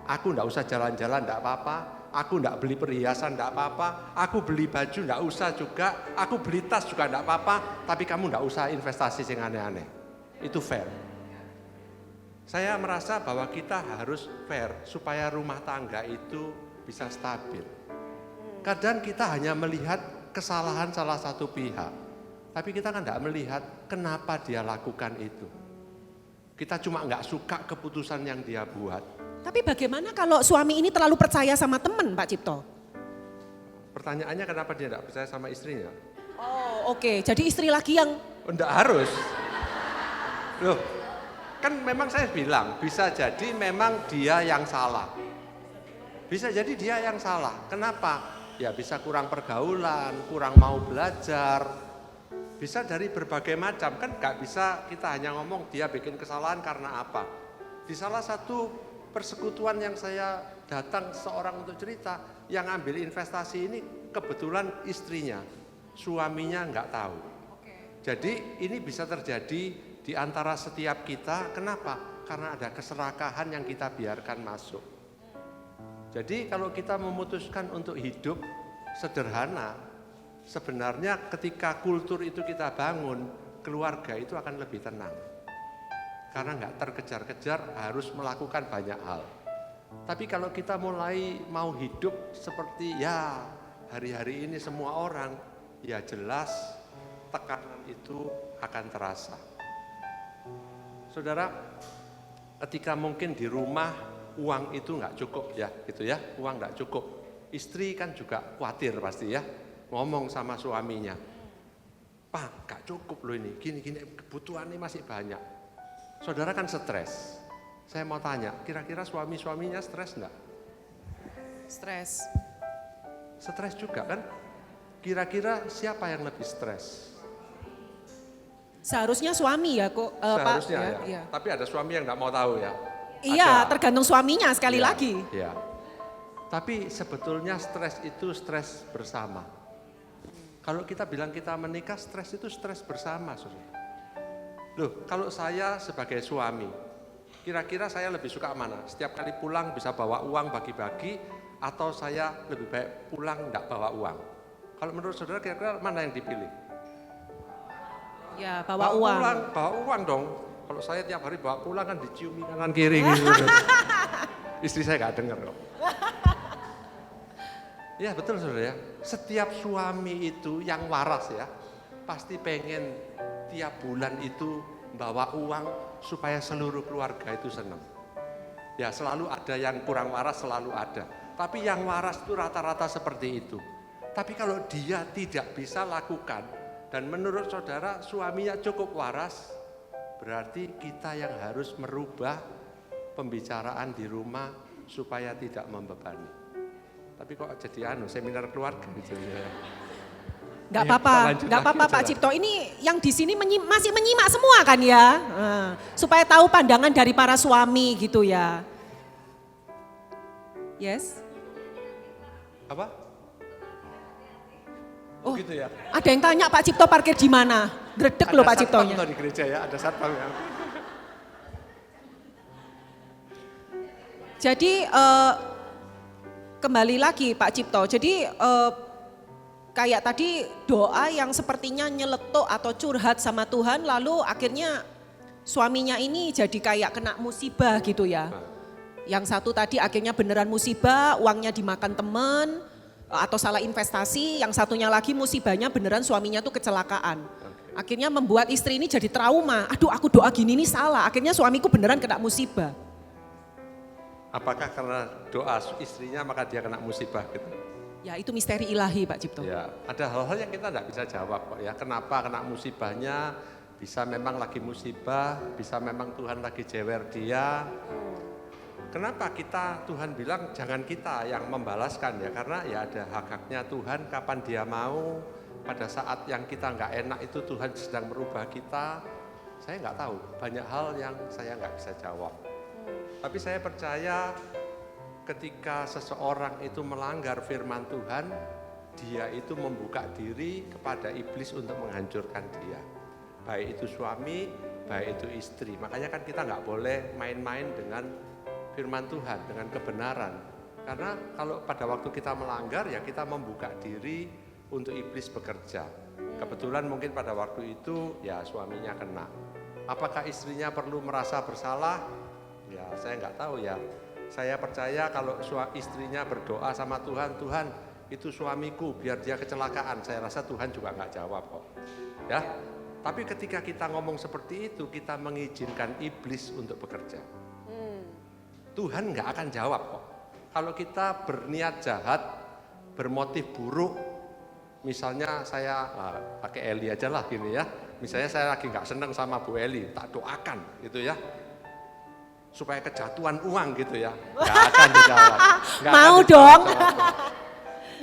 Speaker 2: Aku enggak usah jalan-jalan enggak apa-apa, aku enggak beli perhiasan enggak apa-apa, aku beli baju enggak usah juga, aku beli tas juga enggak apa-apa, tapi kamu enggak usah investasi yang aneh-aneh. Itu fair. Saya merasa bahwa kita harus fair supaya rumah tangga itu bisa stabil. Kadang kita hanya melihat kesalahan salah satu pihak, tapi kita kan enggak melihat kenapa dia lakukan itu. Kita cuma enggak suka keputusan yang dia buat.
Speaker 1: Tapi bagaimana kalau suami ini terlalu percaya sama teman, Pak Cipto?
Speaker 2: Pertanyaannya kenapa dia tidak percaya sama istrinya?
Speaker 1: Oh, oke. Jadi istri lagi yang...
Speaker 2: Enggak harus. Loh, kan memang saya bilang, bisa jadi memang dia yang salah. Bisa jadi dia yang salah. Kenapa? Ya bisa kurang pergaulan, kurang mau belajar. Bisa dari berbagai macam. Kan enggak bisa kita hanya ngomong dia bikin kesalahan karena apa. Di salah satu persekutuan yang saya datang seorang untuk cerita, yang ambil investasi ini kebetulan istrinya, suaminya enggak tahu. Jadi ini bisa terjadi di antara setiap kita. Kenapa? Karena ada keserakahan yang kita biarkan masuk. Jadi kalau kita memutuskan untuk hidup sederhana, sebenarnya ketika kultur itu kita bangun, keluarga itu akan lebih tenang. Karena nggak terkejar-kejar harus melakukan banyak hal. Tapi kalau kita mulai mau hidup seperti ya hari-hari ini semua orang, ya jelas tekanan itu akan terasa. Saudara, ketika mungkin di rumah uang itu nggak cukup ya, gitu ya, uang nggak cukup. Istri kan juga khawatir pasti ya, ngomong sama suaminya, Pak nggak cukup loh ini, gini-gini kebutuhan ini masih banyak. Saudara kan stres. Saya mau tanya, kira-kira suami-suaminya stres enggak?
Speaker 1: Stres.
Speaker 2: Stres juga kan? Kira-kira siapa yang lebih stres?
Speaker 1: Seharusnya suami ya kok,
Speaker 2: Seharusnya
Speaker 1: Pak.
Speaker 2: ya.
Speaker 1: Ya.
Speaker 2: Tapi ada suami yang enggak mau tahu ya.
Speaker 1: Iya,
Speaker 2: Ada.
Speaker 1: tergantung suaminya sekali
Speaker 2: Ya,
Speaker 1: lagi.
Speaker 2: Ya. Tapi sebetulnya stres itu stres bersama. Kalau kita bilang kita menikah, stres itu stres bersama, saudara. Loh, kalau saya sebagai suami, kira-kira saya lebih suka mana? Setiap kali pulang bisa bawa uang bagi-bagi, atau saya lebih baik pulang enggak bawa uang? Kalau menurut saudara kira-kira mana yang dipilih?
Speaker 1: Ya, bawa uang.
Speaker 2: Bawa uang dong. Kalau saya tiap hari bawa pulang kan diciumi kanan kiri gitu. Istri saya enggak dengar kok. Ya betul saudara ya. Setiap suami itu yang waras ya, pasti pengen tiap bulan itu bawa uang supaya seluruh keluarga itu senang. Ya selalu ada yang kurang waras, selalu ada. Tapi yang waras itu rata-rata seperti itu. Tapi kalau dia tidak bisa lakukan dan menurut saudara suaminya cukup waras, berarti kita yang harus merubah pembicaraan di rumah supaya tidak membebani. Tapi kok jadi seminar keluarga gitu ya.
Speaker 1: Nggak apa-apa Pak Cipto. Ini yang di sini masih menyimak semua kan ya, supaya tahu pandangan dari para suami gitu ya. Yes.
Speaker 2: Apa?
Speaker 1: Oh,
Speaker 2: gitu ya.
Speaker 1: Ada yang tanya Pak Cipto parkir di mana? Gredek loh Pak Ciptonya.
Speaker 2: Ada satpam di gereja ya, ada satpam ya.
Speaker 1: Jadi kembali lagi Pak Cipto. Jadi kayak tadi doa yang sepertinya nyeletuk atau curhat sama Tuhan, lalu akhirnya suaminya ini jadi kayak kena musibah gitu ya. Yang satu tadi akhirnya beneran musibah, uangnya dimakan teman atau salah investasi, yang satunya lagi musibahnya beneran suaminya tuh kecelakaan. Akhirnya membuat istri ini jadi trauma, aduh aku doa gini nih salah, akhirnya suamiku beneran kena musibah.
Speaker 2: Apakah karena doa istrinya maka dia kena musibah gitu?
Speaker 1: Ya itu misteri ilahi Pak Cipto.
Speaker 2: Ya, ada hal-hal yang kita tidak bisa jawab kok ya. Kenapa kena musibahnya? Bisa memang lagi musibah, bisa memang Tuhan lagi jewer dia. Kenapa Tuhan bilang jangan kita yang membalaskan ya, karena ya ada hak-haknya Tuhan kapan dia mau, pada saat yang kita nggak enak itu Tuhan sedang merubah kita. Saya nggak tahu, banyak hal yang saya nggak bisa jawab. Tapi saya percaya ketika seseorang itu melanggar firman Tuhan, dia itu membuka diri kepada iblis untuk menghancurkan dia. Baik itu suami, baik itu istri. Makanya kan kita nggak boleh main-main dengan firman Tuhan, dengan kebenaran. Karena kalau pada waktu kita melanggar ya kita membuka diri untuk iblis bekerja. Kebetulan mungkin pada waktu itu ya suaminya kena. Apakah istrinya perlu merasa bersalah? Ya saya nggak tahu ya. Saya percaya kalau istrinya berdoa sama Tuhan, Tuhan itu suamiku biar dia kecelakaan. Saya rasa Tuhan juga nggak jawab kok. Ya. Tapi ketika kita ngomong seperti itu, kita mengizinkan iblis untuk bekerja. Tuhan nggak akan jawab kok. Kalau kita berniat jahat, bermotif buruk, misalnya saya pakai Eli aja lah gini ya. Misalnya saya lagi nggak senang sama Bu Eli, tak doakan gitu ya. Supaya kejatuhan uang gitu ya. Nggak akan dijawab.
Speaker 1: Mau dong.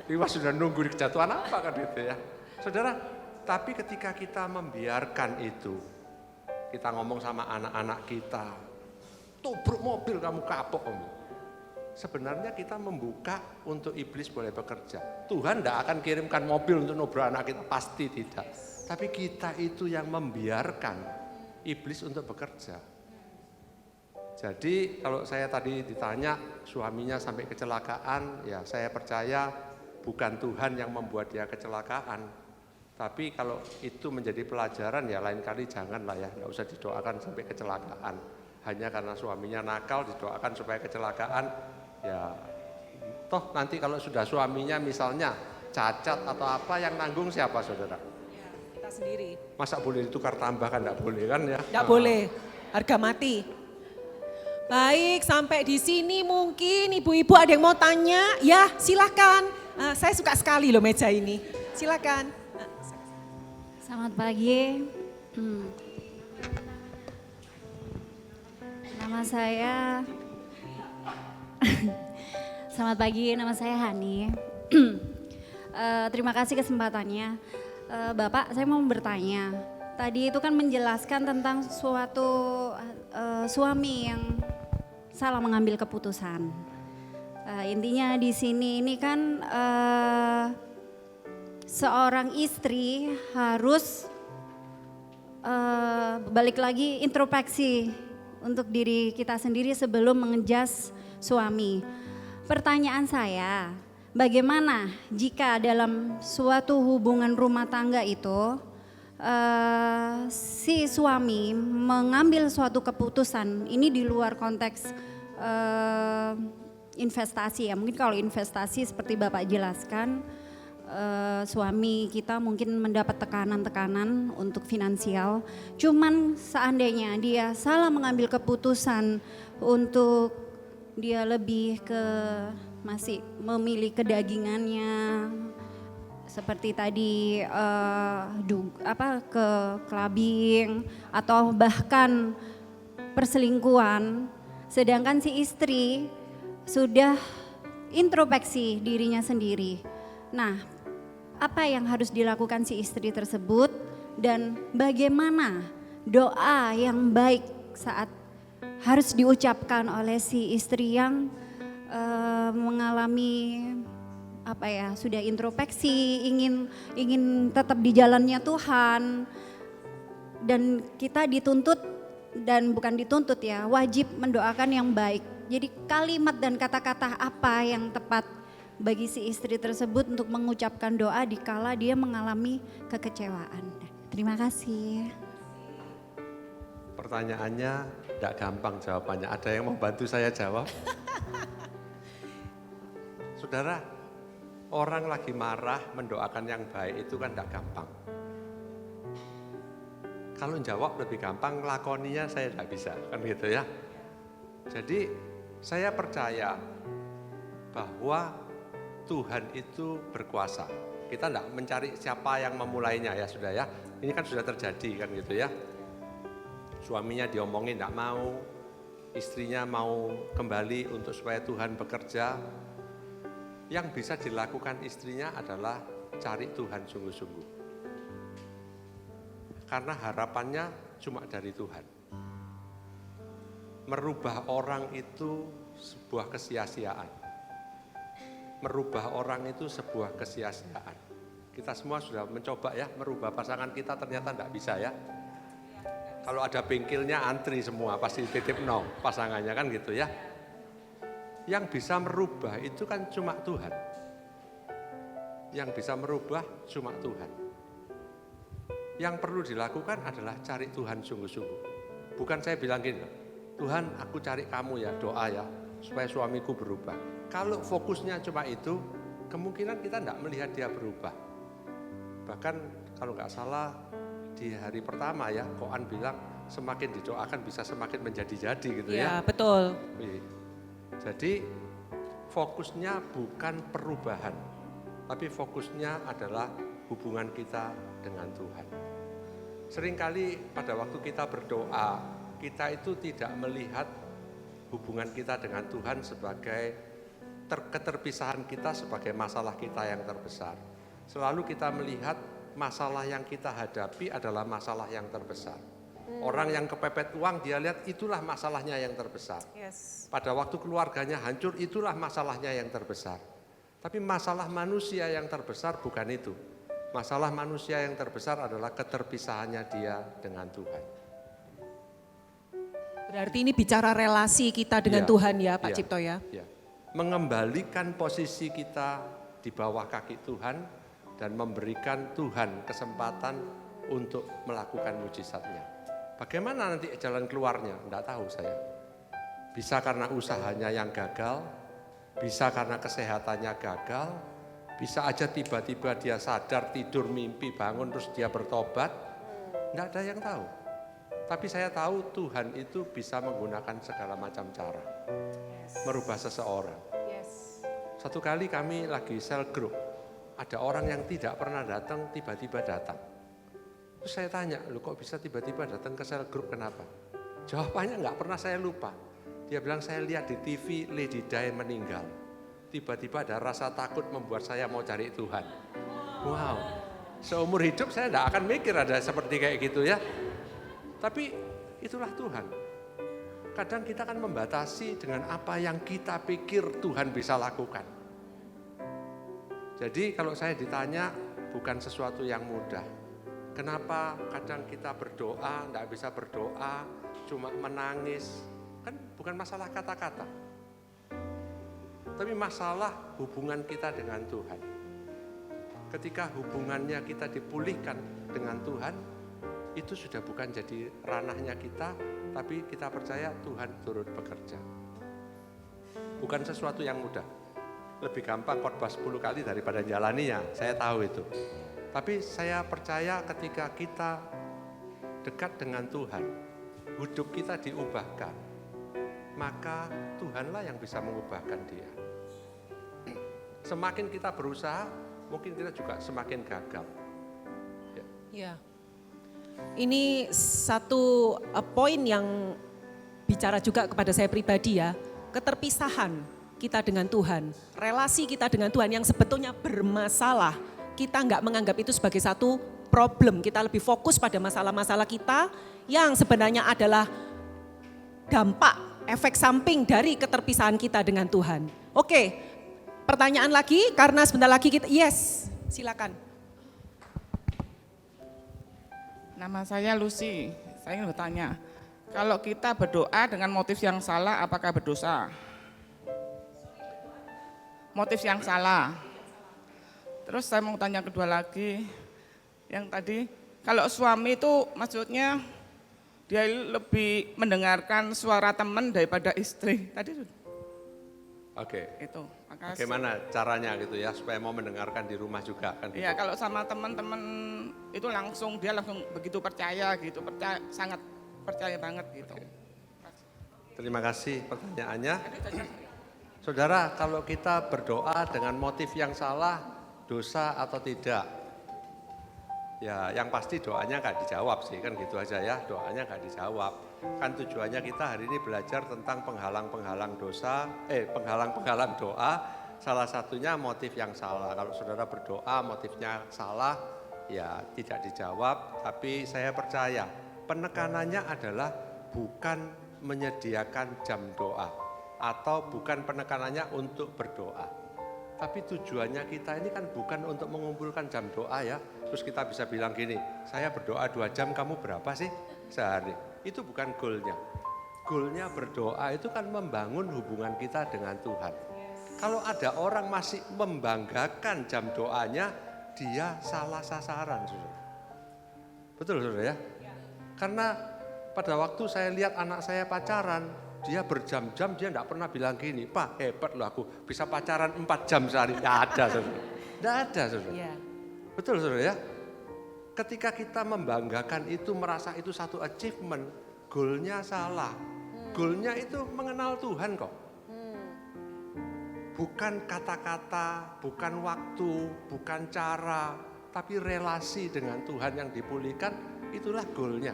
Speaker 2: Iwa sudah nunggu di kejatuhan apa kan gitu ya. Saudara, tapi ketika kita membiarkan itu, kita ngomong sama anak-anak kita, tubruk mobil kamu kapok kamu. Sebenarnya kita membuka untuk iblis boleh bekerja. Tuhan tidak akan kirimkan mobil untuk nobrak anak kita, pasti tidak. Tapi kita itu yang membiarkan iblis untuk bekerja. Jadi kalau saya tadi ditanya suaminya sampai kecelakaan, ya saya percaya bukan Tuhan yang membuat dia kecelakaan. Tapi kalau itu menjadi pelajaran ya lain kali janganlah ya, nggak usah didoakan sampai kecelakaan. Hanya karena suaminya nakal didoakan supaya kecelakaan, ya toh nanti kalau sudah suaminya misalnya cacat atau apa yang nanggung siapa saudara?
Speaker 1: Ya, kita sendiri.
Speaker 2: Masa boleh ditukar tambah kan nggak boleh kan ya?
Speaker 1: Nggak boleh, harga mati. Baik, sampai di sini mungkin ibu-ibu ada yang mau tanya? Ya, silakan. Saya suka sekali loh meja ini. Silakan.
Speaker 3: Selamat pagi. Nama saya Selamat pagi, nama saya Hani. Terima kasih kesempatannya. Bapak, saya mau bertanya. Tadi itu kan menjelaskan tentang suatu suami yang salah mengambil keputusan. Intinya di sini ini kan seorang istri harus balik lagi introspeksi untuk diri kita sendiri sebelum mengejas suami. Pertanyaan saya, bagaimana jika dalam suatu hubungan rumah tangga itu si suami mengambil suatu keputusan, ini di luar konteks investasi ya, mungkin kalau investasi seperti Bapak jelaskan, suami kita mungkin mendapat tekanan-tekanan untuk finansial, cuman seandainya dia salah mengambil keputusan untuk dia lebih ke masih memilih kedagingannya, seperti tadi ke clubbing atau bahkan perselingkuhan, sedangkan si istri sudah introspeksi dirinya sendiri. Nah, apa yang harus dilakukan si istri tersebut dan bagaimana doa yang baik saat harus diucapkan oleh si istri yang mengalami sudah introspeksi, ingin tetap di jalannya Tuhan, dan kita dituntut dan bukan dituntut ya, wajib mendoakan yang baik. Jadi kalimat dan kata-kata apa yang tepat bagi si istri tersebut untuk mengucapkan doa dikala dia mengalami kekecewaan. Terima kasih.
Speaker 2: Pertanyaannya tidak gampang jawabannya. Ada yang mau bantu saya jawab? Saudara, orang lagi marah mendoakan yang baik itu kan tidak gampang. Kalau jawab lebih gampang, lakoninya saya tidak bisa, kan gitu ya. Jadi saya percaya bahwa Tuhan itu berkuasa. Kita tidak mencari siapa yang memulainya ya sudah ya. Ini kan sudah terjadi kan gitu ya. Suaminya diomongin tidak mau, istrinya mau kembali untuk supaya Tuhan bekerja. Yang bisa dilakukan istrinya adalah cari Tuhan sungguh-sungguh. Karena harapannya cuma dari Tuhan. Merubah orang itu sebuah kesia-siaan. Merubah orang itu sebuah kesia-siaan. Kita semua sudah mencoba ya merubah pasangan kita, ternyata tidak bisa ya. Kalau ada bengkelnya antri semua, pasti titip pasangannya kan gitu ya. Yang bisa merubah itu kan cuma Tuhan. Yang bisa merubah cuma Tuhan. Yang perlu dilakukan adalah cari Tuhan sungguh-sungguh. Bukan saya bilang gini, Tuhan aku cari kamu ya, doa ya, supaya suamiku berubah. Kalau fokusnya cuma itu, kemungkinan kita tidak melihat dia berubah. Bahkan kalau nggak salah di hari pertama ya, Koan bilang semakin didoakan bisa semakin menjadi-jadi gitu ya.
Speaker 1: Ya, betul.
Speaker 2: Jadi fokusnya bukan perubahan, tapi fokusnya adalah hubungan kita dengan Tuhan. Seringkali pada waktu kita berdoa, kita itu tidak melihat hubungan kita dengan Tuhan sebagai keterpisahan kita sebagai masalah kita yang terbesar. Selalu kita melihat masalah yang kita hadapi adalah masalah yang terbesar. Orang yang kepepet uang dia lihat itulah masalahnya yang terbesar.
Speaker 1: Yes.
Speaker 2: Pada waktu keluarganya hancur itulah masalahnya yang terbesar. Tapi masalah manusia yang terbesar bukan itu. Masalah manusia yang terbesar adalah keterpisahannya dia dengan Tuhan.
Speaker 1: Berarti ini bicara relasi kita dengan Tuhan ya Pak Cipto ya.
Speaker 2: Mengembalikan posisi kita di bawah kaki Tuhan dan memberikan Tuhan kesempatan untuk melakukan mujizatnya. Bagaimana nanti jalan keluarnya? Tidak tahu saya. Bisa karena usahanya yang gagal, bisa karena kesehatannya gagal, bisa aja tiba-tiba dia sadar, tidur, mimpi, bangun, terus dia bertobat. Tidak ada yang tahu. Tapi saya tahu Tuhan itu bisa menggunakan segala macam cara. Merubah seseorang. Satu kali kami lagi sel group, ada orang yang tidak pernah datang, tiba-tiba datang. Terus saya tanya, lu kok bisa tiba-tiba datang ke sel group, kenapa? Jawabannya nggak pernah saya lupa. Dia bilang saya lihat di TV Lady Di meninggal. Tiba-tiba ada rasa takut membuat saya mau cari Tuhan. Wow, seumur hidup saya nggak akan mikir ada seperti kayak gitu ya. Tapi itulah Tuhan. Kadang kita kan membatasi dengan apa yang kita pikir Tuhan bisa lakukan. Jadi kalau saya ditanya bukan sesuatu yang mudah. Kenapa kadang kita berdoa, tidak bisa berdoa, cuma menangis. Kan bukan masalah kata-kata. Tapi masalah hubungan kita dengan Tuhan. Ketika hubungannya kita dipulihkan dengan Tuhan, itu sudah bukan jadi ranahnya kita, tapi kita percaya Tuhan turut bekerja. Bukan sesuatu yang mudah. Lebih gampang khotbah 10 kali daripada jalaninya, saya tahu itu. Tapi saya percaya ketika kita dekat dengan Tuhan, hidup kita diubahkan, maka Tuhanlah yang bisa mengubahkan dia. Semakin kita berusaha, mungkin kita juga semakin gagal.
Speaker 1: Ya. Ini satu poin yang bicara juga kepada saya pribadi ya, keterpisahan kita dengan Tuhan, relasi kita dengan Tuhan yang sebetulnya bermasalah, kita nggak menganggap itu sebagai satu problem, kita lebih fokus pada masalah-masalah kita yang sebenarnya adalah dampak, efek samping dari keterpisahan kita dengan Tuhan. Oke, pertanyaan lagi karena sebentar lagi kita, yes, silakan.
Speaker 4: Nama saya Lucy, saya ingin bertanya, kalau kita berdoa dengan motif yang salah, apakah berdosa? Motif yang salah. Terus saya mau tanya kedua lagi, yang tadi, kalau suami itu maksudnya dia lebih mendengarkan suara teman daripada istri. Tadi
Speaker 2: Oke.
Speaker 4: itu. Makasih.
Speaker 2: Bagaimana caranya gitu ya supaya mau mendengarkan di rumah juga kan gitu.
Speaker 4: Iya, kalau sama teman-teman itu dia langsung begitu percaya gitu, sangat percaya banget gitu.
Speaker 2: Oke. Terima kasih pertanyaannya. Saudara, kalau kita berdoa dengan motif yang salah, dosa atau tidak? Ya, yang pasti doanya nggak dijawab sih, kan gitu aja ya, doanya nggak dijawab. Kan tujuannya kita hari ini belajar tentang penghalang-penghalang dosa, penghalang-penghalang doa, salah satunya motif yang salah. Kalau saudara berdoa motifnya salah, ya tidak dijawab, tapi saya percaya penekanannya adalah bukan menyediakan jam doa, atau bukan penekanannya untuk berdoa. Tapi tujuannya kita ini kan bukan untuk mengumpulkan jam doa ya. Terus kita bisa bilang gini, saya berdoa 2 jam, kamu berapa sih sehari? Itu bukan goalnya. Goalnya berdoa itu kan membangun hubungan kita dengan Tuhan. Kalau ada orang masih membanggakan jam doanya, dia salah sasaran, saudara. Betul saudara ya? Karena pada waktu saya lihat anak saya pacaran, dia berjam-jam, dia enggak pernah bilang gini, Pak hebat loh aku bisa pacaran 4 jam sehari. Enggak ada saudara. Enggak ada saudara.
Speaker 1: Ya.
Speaker 2: Betul saudara ya. Ketika kita membanggakan itu, merasa itu satu achievement, goalnya salah. Goalnya itu mengenal Tuhan kok. Bukan kata-kata, bukan waktu, bukan cara, tapi relasi dengan Tuhan yang dipulihkan, itulah goalnya.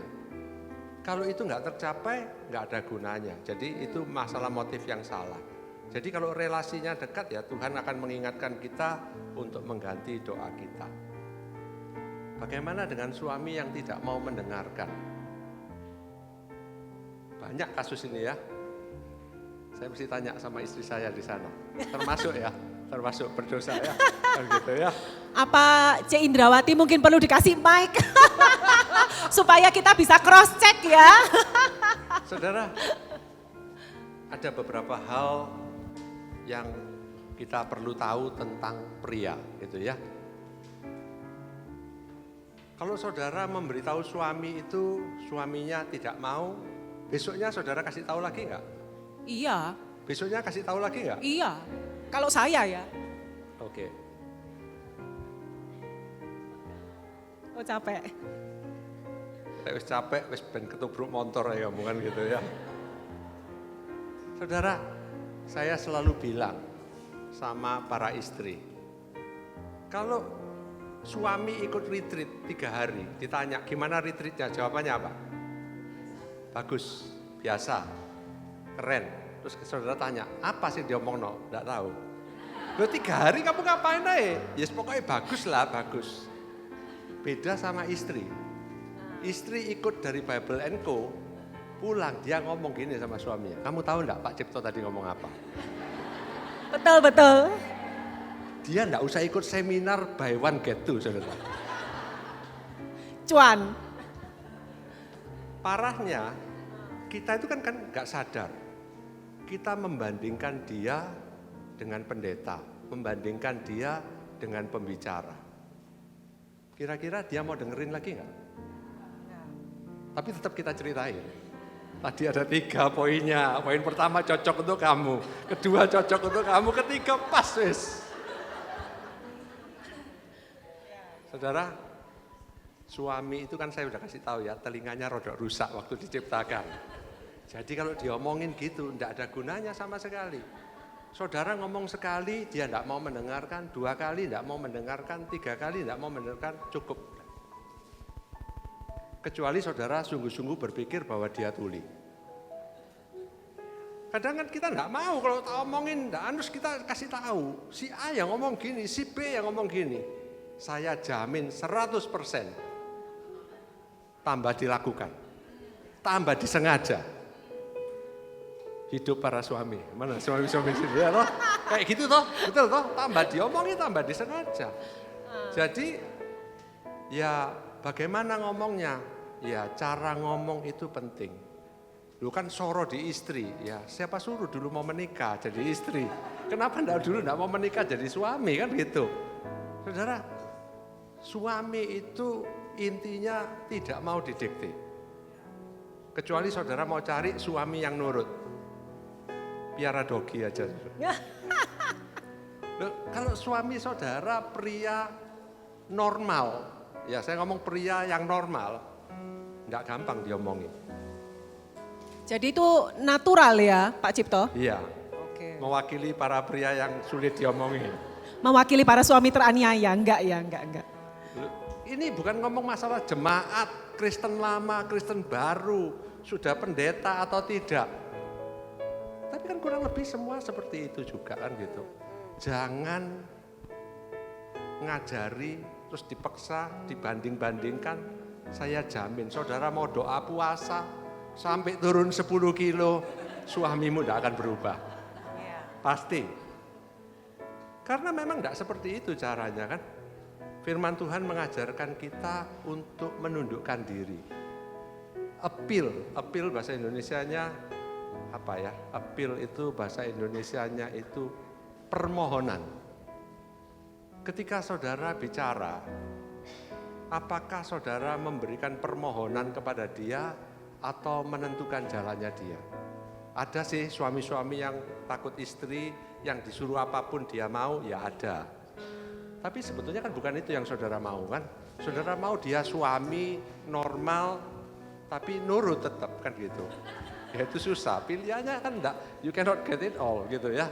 Speaker 2: Kalau itu nggak tercapai, nggak ada gunanya. Jadi itu masalah motif yang salah. Jadi kalau relasinya dekat ya Tuhan akan mengingatkan kita untuk mengganti doa kita. Bagaimana dengan suami yang tidak mau mendengarkan? Banyak kasus ini ya. Saya mesti tanya sama istri saya di sana. Termasuk ya, termasuk berdosa ya. Kan gitu ya.
Speaker 1: Apa C. Indrawati mungkin perlu dikasih mic supaya kita bisa cross check ya.
Speaker 2: Saudara, ada beberapa hal yang kita perlu tahu tentang pria gitu ya. Kalau saudara memberitahu suami itu, suaminya tidak mau, besoknya saudara kasih tahu lagi enggak?
Speaker 1: Iya.
Speaker 2: Besoknya kasih tahu lagi enggak?
Speaker 1: Iya. Kalau saya ya.
Speaker 2: Oke.
Speaker 1: Oh capek.
Speaker 2: Wis capek, wis ben ketubruk motor ya omongan gitu ya. Saudara, saya selalu bilang sama para istri, kalau suami ikut retreat 3 hari, ditanya gimana retreatnya, jawabannya apa? Bagus, biasa, keren. Terus saudara tanya, apa sih dia ngomong no? Nggak tahu. Loh 3 hari kamu ngapain aja? Yes pokoknya bagus lah, bagus. Beda sama istri. Istri ikut dari Bible & Co, pulang dia ngomong gini sama suaminya. Kamu tahu enggak Pak Cipto tadi ngomong apa?
Speaker 1: Betul, betul.
Speaker 2: Dia enggak usah ikut seminar buy one get two, saudara.
Speaker 1: Cuan.
Speaker 2: Parahnya, kita itu kan enggak sadar. Kita membandingkan dia dengan pendeta, membandingkan dia dengan pembicara. Kira-kira dia mau dengerin lagi enggak? Tapi tetap kita ceritain. Tadi ada 3 poinnya. Poin pertama cocok untuk kamu, kedua cocok untuk kamu, ketiga pas wis. Saudara, suami itu kan saya udah kasih tahu ya, telinganya rodok rusak waktu diciptakan. Jadi kalau diomongin gitu, enggak ada gunanya sama sekali. Saudara ngomong sekali, dia tidak mau mendengarkan, 2 kali tidak mau mendengarkan, 3 kali tidak mau mendengarkan, cukup. Kecuali saudara sungguh-sungguh berpikir bahwa dia tuli. Kadang kan kita tidak mau kalau tak omongin, harus kita kasih tahu. Si A yang ngomong gini, si B yang ngomong gini. Saya jamin 100% tambah dilakukan, tambah disengaja. Hidup para suami, mana suami-suami sini ya toh? Kayak gitu toh, betul toh? Tambah diomongin, tambah disengaja. Jadi ya bagaimana ngomongnya? Ya cara ngomong itu penting. Dulu kan soro di istri, ya siapa suruh dulu mau menikah jadi istri? Kenapa dulu enggak mau menikah jadi suami kan gitu? Saudara, suami itu intinya tidak mau didikte. Kecuali saudara mau cari suami yang nurut. Piara dogi aja. Loh, kalau suami saudara pria normal, ya saya ngomong pria yang normal, enggak gampang diomongin.
Speaker 1: Jadi itu natural ya Pak Cipto?
Speaker 2: Iya.
Speaker 1: Oke.
Speaker 2: Mewakili para pria yang sulit diomongin.
Speaker 1: Mewakili para suami teraniaya, enggak ya, enggak.
Speaker 2: Ini bukan ngomong masalah jemaat, Kristen lama, Kristen baru, sudah pendeta atau tidak. Tapi kan kurang lebih semua seperti itu juga kan gitu. Jangan ngajari terus dipaksa, dibanding-bandingkan. Saya jamin saudara mau doa puasa sampai turun 10 kilo, suamimu tidak akan berubah. Pasti. Karena memang tidak seperti itu caranya kan. Firman Tuhan mengajarkan kita untuk menundukkan diri. Appeal bahasa Indonesianya apa ya? Appeal itu bahasa Indonesianya itu permohonan. Ketika saudara bicara, apakah saudara memberikan permohonan kepada dia atau menentukan jalannya dia? Ada sih suami-suami yang takut istri, yang disuruh apapun dia mau, ya ada. Tapi sebetulnya kan bukan itu yang saudara mau kan. Saudara mau dia suami normal, tapi nurut tetap kan gitu. Ya itu susah, pilihannya kan enggak, you cannot get it all gitu ya.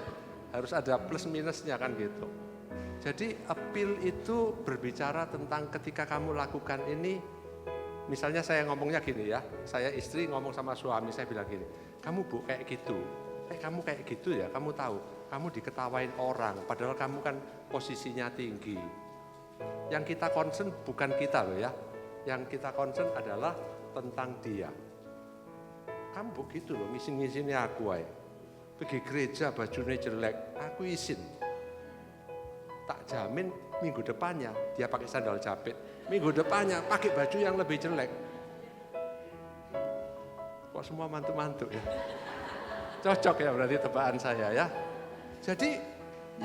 Speaker 2: Harus ada plus minusnya kan gitu. Jadi appeal itu berbicara tentang ketika kamu lakukan ini, misalnya saya ngomongnya gini ya, saya istri ngomong sama suami, saya bilang gini, kamu bu kayak gitu, kamu kayak gitu ya, kamu tahu, kamu diketawain orang, padahal kamu kan posisinya tinggi. Yang kita concern bukan kita loh ya, yang kita concern adalah tentang dia. Kamu begitu loh, ngisin-ngisini aku aja. Pergi gereja bajunya jelek, aku izin. Tak jamin minggu depannya dia pakai sandal jepit. Minggu depannya pakai baju yang lebih jelek. Kok semua mantu-mantu ya? Cocok ya berarti tebakan saya ya. Jadi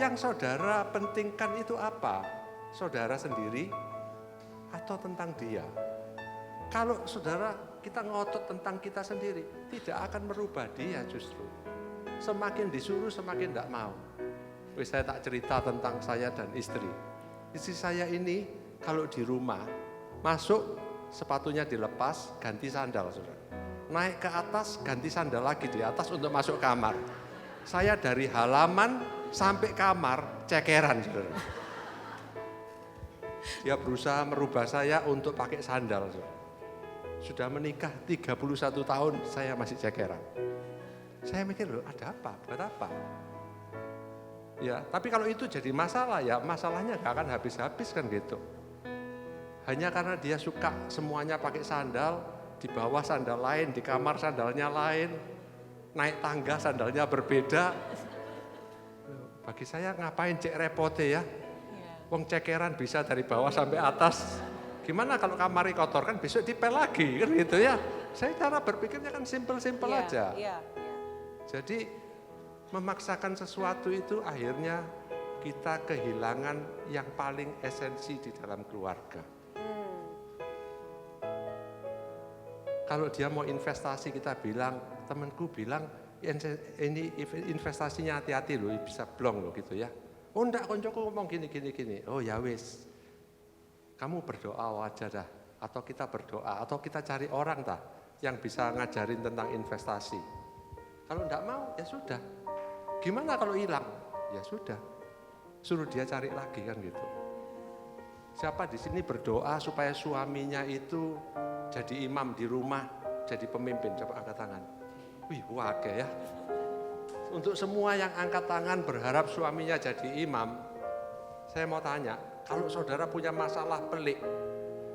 Speaker 2: yang saudara pentingkan itu apa? Saudara sendiri atau tentang dia? Kalau saudara kita ngotot tentang kita sendiri, tidak akan merubah dia justru. Semakin disuruh semakin tidak mau. Saya tak cerita tentang saya dan istri. Istri saya ini kalau di rumah, masuk sepatunya dilepas, ganti sandal. Saudara. Naik ke atas, ganti sandal lagi di atas untuk masuk kamar. Saya dari halaman sampai kamar, cekeran. Saudara. Dia berusaha merubah saya untuk pakai sandal. Saudara. Sudah menikah 31 tahun, saya masih cekeran. Saya mikir, loh ada apa? Buat apa? Ya, tapi kalau itu jadi masalah, ya masalahnya gak akan habis-habis kan gitu. Hanya karena dia suka semuanya pakai sandal, di bawah sandal lain, di kamar sandalnya lain, naik tangga sandalnya berbeda. Bagi saya ngapain cek repote ya? Wong cekeran bisa dari bawah sampai atas. Gimana kalau kamar kotor kan besok dipel lagi kan gitu ya. Saya cara berpikirnya kan simpel-simpel aja. Jadi memaksakan sesuatu itu akhirnya kita kehilangan yang paling esensi di dalam keluarga. Kalau dia mau investasi kita bilang, temanku bilang ini investasinya hati-hati loh, bisa blong loh gitu ya. Oh enggak, koncoku ngomong gini. Oh ya wis. Kamu berdoa aja dah, atau kita berdoa, atau kita cari orang dah yang bisa ngajarin tentang investasi. Kalau enggak mau, ya sudah. Gimana kalau hilang? Ya sudah, suruh dia cari lagi kan gitu. Siapa di sini berdoa supaya suaminya itu jadi imam di rumah, jadi pemimpin? Coba angkat tangan. Wih, waga ya. Untuk semua yang angkat tangan berharap suaminya jadi imam, saya mau tanya, kalau saudara punya masalah pelik,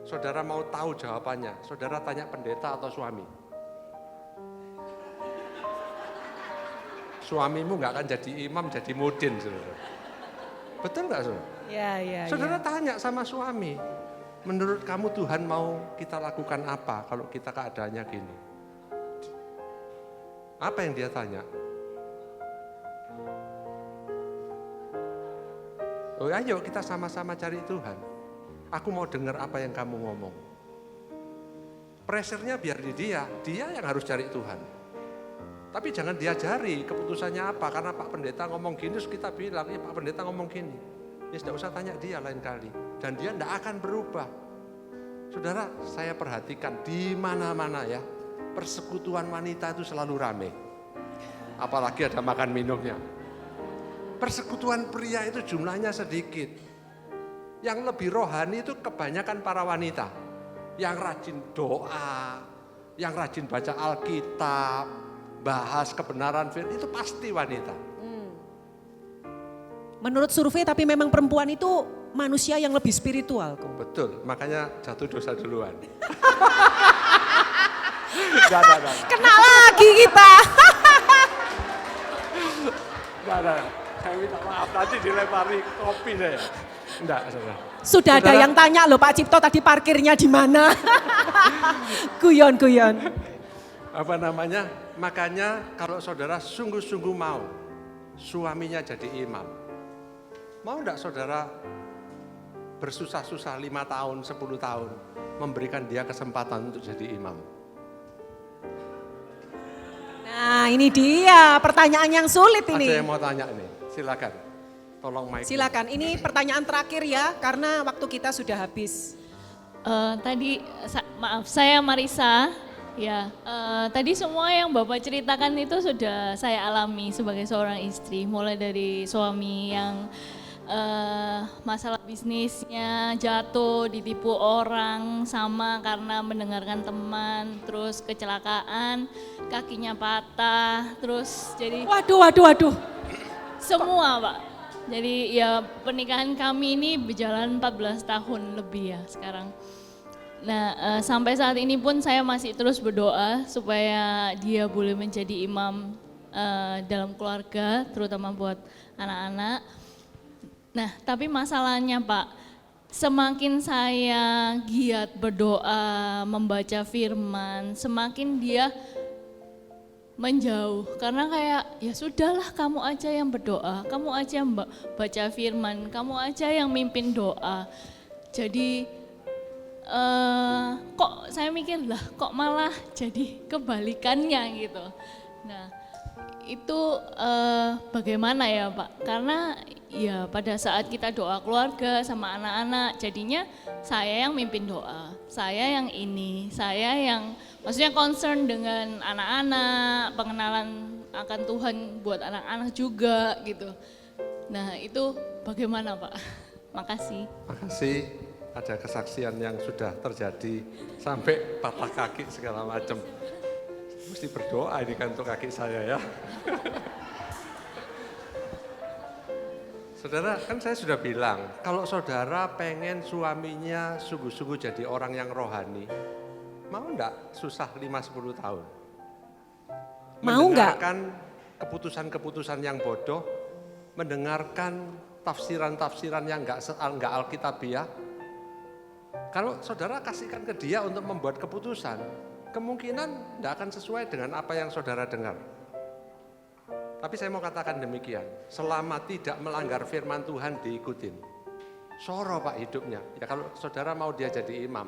Speaker 2: saudara mau tahu jawabannya, saudara tanya pendeta atau suami? Suamimu nggak akan jadi imam, jadi mudin, saudara. Betul nggak, saudara?
Speaker 1: Ya.
Speaker 2: Saudara tanya sama suami, menurut kamu Tuhan mau kita lakukan apa kalau kita keadaannya gini? Apa yang dia tanya? Oh ayo kita sama-sama cari Tuhan. Aku mau dengar apa yang kamu ngomong. Pressure-nya biar di dia yang harus cari Tuhan. Tapi jangan diajari keputusannya apa, karena Pak Pendeta ngomong gini, terus kita bilang, ya Pak Pendeta ngomong gini. Ya tidak usah tanya dia lain kali. Dan dia tidak akan berubah. Saudara, saya perhatikan di mana-mana ya, persekutuan wanita itu selalu rame. Apalagi ada makan minumnya. Persekutuan pria itu jumlahnya sedikit. Yang lebih rohani itu kebanyakan para wanita. Yang rajin doa, yang rajin baca Alkitab, bahas kebenaran firman, itu pasti wanita.
Speaker 1: Menurut survei tapi memang perempuan itu manusia yang lebih spiritual kok.
Speaker 2: Betul, makanya jatuh dosa duluan.
Speaker 1: Kena lagi kita.
Speaker 2: Enggak. Saya minta maaf, nanti dilempari kopi saya. Enggak, saudara.
Speaker 1: Sudah ada yang tanya loh Pak Cipto tadi parkirnya di mana. Guyon.
Speaker 2: Apa namanya? Makanya kalau saudara sungguh-sungguh mau suaminya jadi imam, mau enggak saudara bersusah-susah 5 tahun, 10 tahun memberikan dia kesempatan untuk jadi imam?
Speaker 1: Nah ini dia pertanyaan yang sulit ini.
Speaker 2: Ada yang mau tanya nih, silakan. Tolong mic.
Speaker 1: Silakan, ini pertanyaan terakhir ya karena waktu kita sudah habis.
Speaker 5: Maaf, saya Marisa. Ya, tadi semua yang Bapak ceritakan itu sudah saya alami sebagai seorang istri. Mulai dari suami yang masalah bisnisnya jatuh, ditipu orang, sama karena mendengarkan teman, terus kecelakaan, kakinya patah, terus jadi
Speaker 1: Waduh.
Speaker 5: semua Pak. Jadi ya pernikahan kami ini berjalan 14 tahun lebih ya sekarang. Nah sampai saat ini pun saya masih terus berdoa supaya dia boleh menjadi imam dalam keluarga, terutama buat anak-anak. Nah tapi masalahnya Pak, semakin saya giat berdoa, membaca firman, semakin dia menjauh. Karena kayak ya sudahlah kamu aja yang berdoa, kamu aja yang baca firman, kamu aja yang mimpin doa. Jadi kok saya mikir lah kok malah jadi kebalikannya gitu. Nah itu bagaimana ya Pak? Karena ya pada saat kita doa keluarga sama anak-anak jadinya saya yang mimpin doa, saya yang ini, saya yang maksudnya concern dengan anak-anak, pengenalan akan Tuhan buat anak-anak juga gitu. Nah itu bagaimana Pak? Makasih.
Speaker 2: Makasih, ada kesaksian yang sudah terjadi sampai patah kaki segala macam. Mesti berdoa ini kan untuk kaki saya ya. Saudara, kan saya sudah bilang, kalau saudara pengen suaminya sungguh-sungguh jadi orang yang rohani, mau enggak susah 5-10 tahun?
Speaker 1: Mau enggak?
Speaker 2: Mendengarkan keputusan-keputusan yang bodoh, mendengarkan tafsiran-tafsiran yang enggak alkitabiah. Kalau saudara kasihkan ke dia untuk membuat keputusan, kemungkinan enggak akan sesuai dengan apa yang saudara dengar. Tapi saya mau katakan demikian, selama tidak melanggar firman Tuhan diikutin. Soro Pak hidupnya, ya kalau saudara mau dia jadi imam.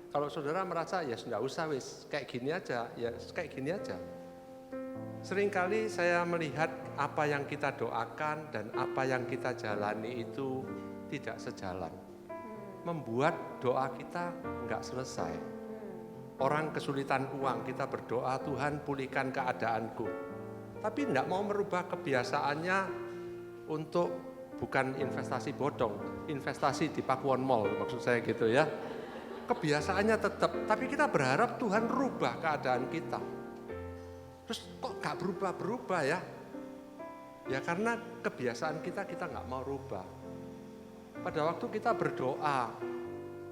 Speaker 2: Kalau saudara merasa ya sudah usah wis, kayak gini aja, ya kayak gini aja. Seringkali saya melihat apa yang kita doakan dan apa yang kita jalani itu tidak sejalan. Membuat doa kita enggak selesai. Orang kesulitan uang, kita berdoa Tuhan pulihkan keadaanku. tapi tidak mau merubah kebiasaannya untuk bukan investasi bodong, investasi di Pakuwon Mall maksud saya gitu ya. Kebiasaannya tetap, tapi kita berharap Tuhan rubah keadaan kita. Terus kok gak berubah-berubah ya? Ya karena kebiasaan kita nggak mau rubah. Pada waktu kita berdoa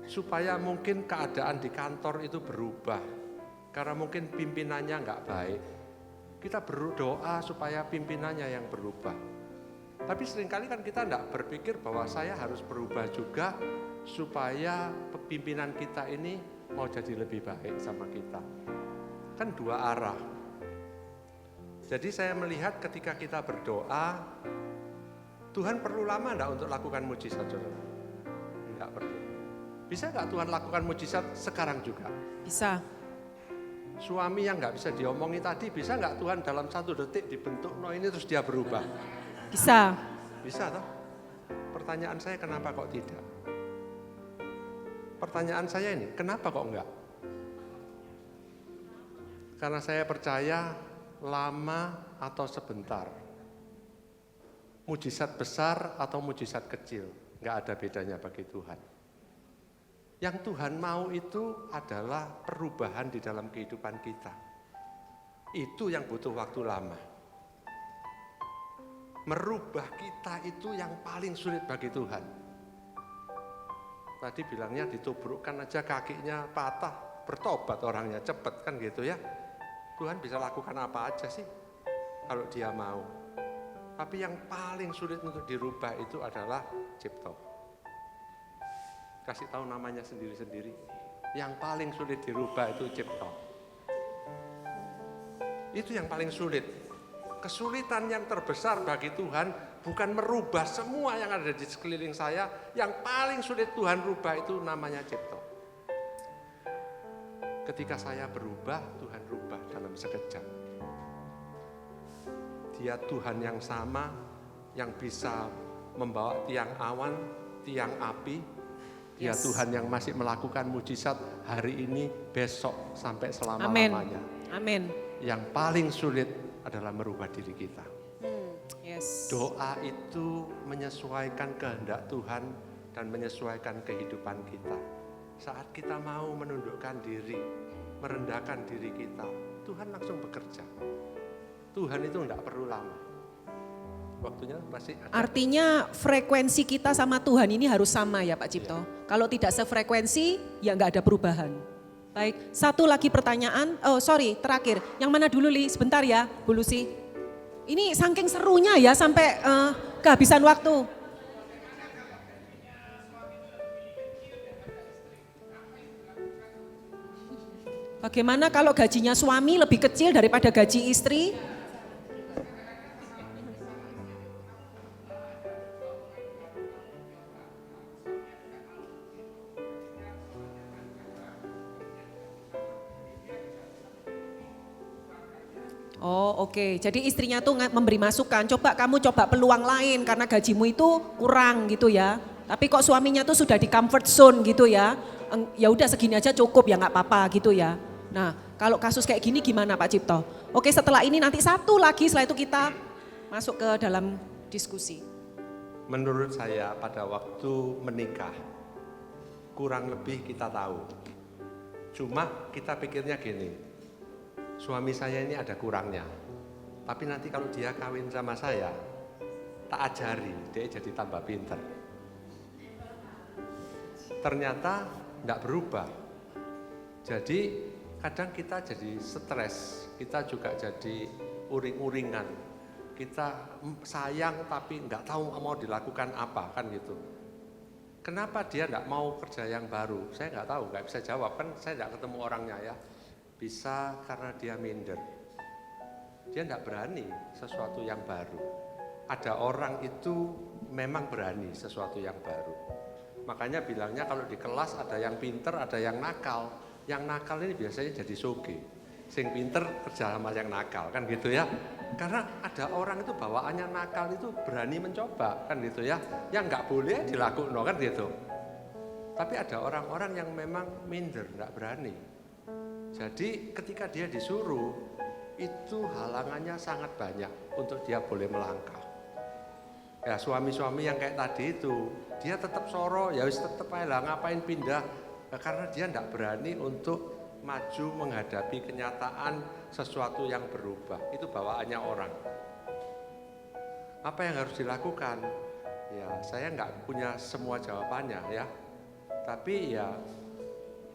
Speaker 2: supaya mungkin keadaan di kantor itu berubah, karena mungkin pimpinannya nggak baik, kita berdoa supaya pimpinannya yang berubah. Tapi seringkali kan kita nggak berpikir bahwa saya harus berubah juga supaya pimpinan kita ini mau jadi lebih baik sama kita. Kan dua arah. Jadi saya melihat ketika kita berdoa, Tuhan perlu lama enggak untuk lakukan mujizat, saudara? Enggak perlu. Bisa enggak Tuhan lakukan mujizat sekarang juga?
Speaker 1: Bisa.
Speaker 2: Suami yang enggak bisa diomongi tadi, bisa enggak Tuhan dalam 1 detik dibentuk ini terus dia berubah?
Speaker 1: Bisa.
Speaker 2: Bisa toh? Pertanyaan saya kenapa kok tidak? Pertanyaan saya ini, kenapa kok enggak? Karena saya percaya lama atau sebentar, mujizat besar atau mujizat kecil, enggak ada bedanya bagi Tuhan. Yang Tuhan mau itu adalah perubahan di dalam kehidupan kita. Itu yang butuh waktu lama. Merubah kita itu yang paling sulit bagi Tuhan. Tadi bilangnya ditubrukkan aja kakinya patah, bertobat orangnya cepet kan gitu ya. Tuhan bisa lakukan apa aja sih kalau dia mau. Tapi yang paling sulit untuk dirubah itu adalah cipto. Kasih tahu namanya sendiri-sendiri. Yang paling sulit dirubah itu cipto. Itu yang paling sulit. Kesulitan yang terbesar bagi Tuhan bukan merubah semua yang ada di sekeliling saya. Yang paling sulit Tuhan rubah itu namanya cipto. Ketika saya berubah, Tuhan rubah dalam sekejap. Dia Tuhan yang sama, yang bisa membawa tiang awan, tiang api. Dia Tuhan yang masih melakukan mujizat hari ini, besok, sampai selama-lamanya.
Speaker 1: Amin.
Speaker 2: Yang paling sulit adalah merubah diri kita.
Speaker 1: Yes.
Speaker 2: Doa itu menyesuaikan kehendak Tuhan dan menyesuaikan kehidupan kita. Saat kita mau menundukkan diri, merendahkan diri kita, Tuhan langsung bekerja. Tuhan itu enggak perlu lama. Waktunya masih ada.
Speaker 1: Artinya frekuensi kita sama Tuhan ini harus sama ya Pak Cipto. Kalau tidak sefrekuensi, ya enggak ada perubahan. Baik, satu lagi pertanyaan, terakhir. Yang mana dulu Li? Sebentar ya, Bu Lucy. Ini saking serunya ya sampai kehabisan waktu. Bagaimana kalau gajinya suami lebih kecil daripada gaji istri? Oh oke, jadi istrinya tuh memberi masukan, kamu coba peluang lain karena gajimu itu kurang gitu ya. Tapi kok suaminya tuh sudah di comfort zone gitu ya, ya udah segini aja cukup ya nggak apa-apa gitu ya. Nah kalau kasus kayak gini gimana Pak Cipto? Oke setelah ini nanti satu lagi setelah itu kita masuk ke dalam diskusi.
Speaker 2: Menurut saya pada waktu menikah, kurang lebih kita tahu. Cuma kita pikirnya gini, suami saya ini ada kurangnya. Tapi nanti kalau dia kawin sama saya, tak ajari, dia jadi tambah pinter. Ternyata enggak berubah. Jadi kadang kita jadi stres, kita juga jadi uring-uringan. Kita sayang tapi enggak tahu mau dilakukan apa, kan gitu. Kenapa dia enggak mau kerja yang baru? Saya enggak tahu, enggak bisa jawab, kan saya enggak ketemu orangnya ya. Bisa karena dia minder. Dia enggak berani sesuatu yang baru. Ada orang itu memang berani sesuatu yang baru. Makanya bilangnya kalau di kelas ada yang pinter, ada yang nakal. Yang nakal ini biasanya jadi soge. Sing pinter kerja sama yang nakal, kan gitu ya. Karena ada orang itu bawaannya nakal itu berani mencoba, kan gitu ya. Yang nggak boleh dilakukan, kan gitu. Tapi ada orang-orang yang memang minder, nggak berani. Jadi ketika dia disuruh, itu halangannya sangat banyak untuk dia boleh melangkah. Ya suami-suami yang kayak tadi itu, dia tetap soro, ya wis tetap aja lah, ngapain pindah. Nah, karena dia tidak berani untuk maju menghadapi kenyataan sesuatu yang berubah. Itu bawaannya orang. Apa yang harus dilakukan? Ya saya nggak punya semua jawabannya ya. Tapi ya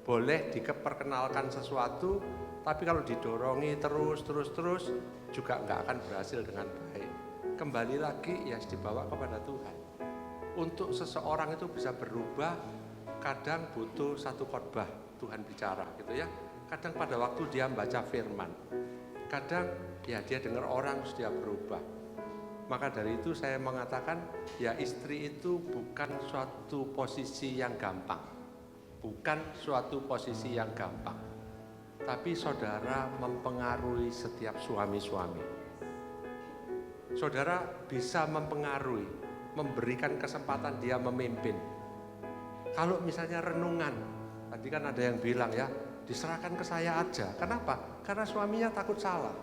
Speaker 2: boleh diperkenalkan sesuatu, tapi kalau didorongi terus juga nggak akan berhasil dengan baik. Kembali lagi ya dibawa kepada Tuhan. Untuk seseorang itu bisa berubah, kadang butuh satu khotbah Tuhan bicara gitu ya. Kadang pada waktu dia membaca firman, kadang ya dia dengar orang terus dia berubah. Maka dari itu saya mengatakan ya istri itu bukan suatu posisi yang gampang. Bukan suatu posisi yang gampang. Tapi saudara mempengaruhi setiap suami-suami. Saudara bisa mempengaruhi, memberikan kesempatan dia memimpin. Kalau misalnya renungan, tadi kan ada yang bilang ya, diserahkan ke saya aja. Kenapa? Karena suaminya takut salah.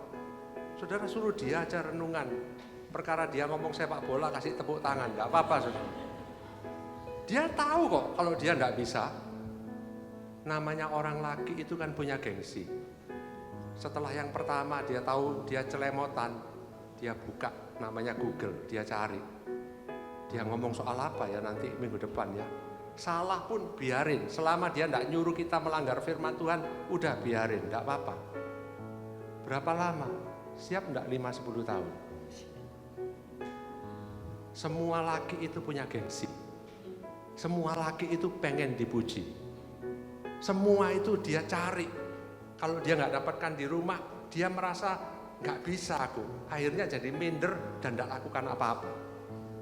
Speaker 2: Saudara suruh dia aja renungan. Perkara dia ngomong sepak bola kasih tepuk tangan, nggak apa-apa saudara. Dia tahu kok kalau dia nggak bisa. Namanya orang laki itu kan punya gengsi. Setelah yang pertama dia tahu dia celemotan, dia buka namanya Google, dia cari. Dia ngomong soal apa ya nanti minggu depan ya. Salah pun biarin, selama dia tidak nyuruh kita melanggar firman Tuhan, udah biarin, tidak apa-apa. Berapa lama? Siap enggak 5-10 tahun? Semua laki itu punya gengsi. Semua laki itu pengen dipuji. Semua itu dia cari. Kalau dia nggak dapatkan di rumah, dia merasa nggak bisa aku. Akhirnya jadi minder dan tidak lakukan apa-apa.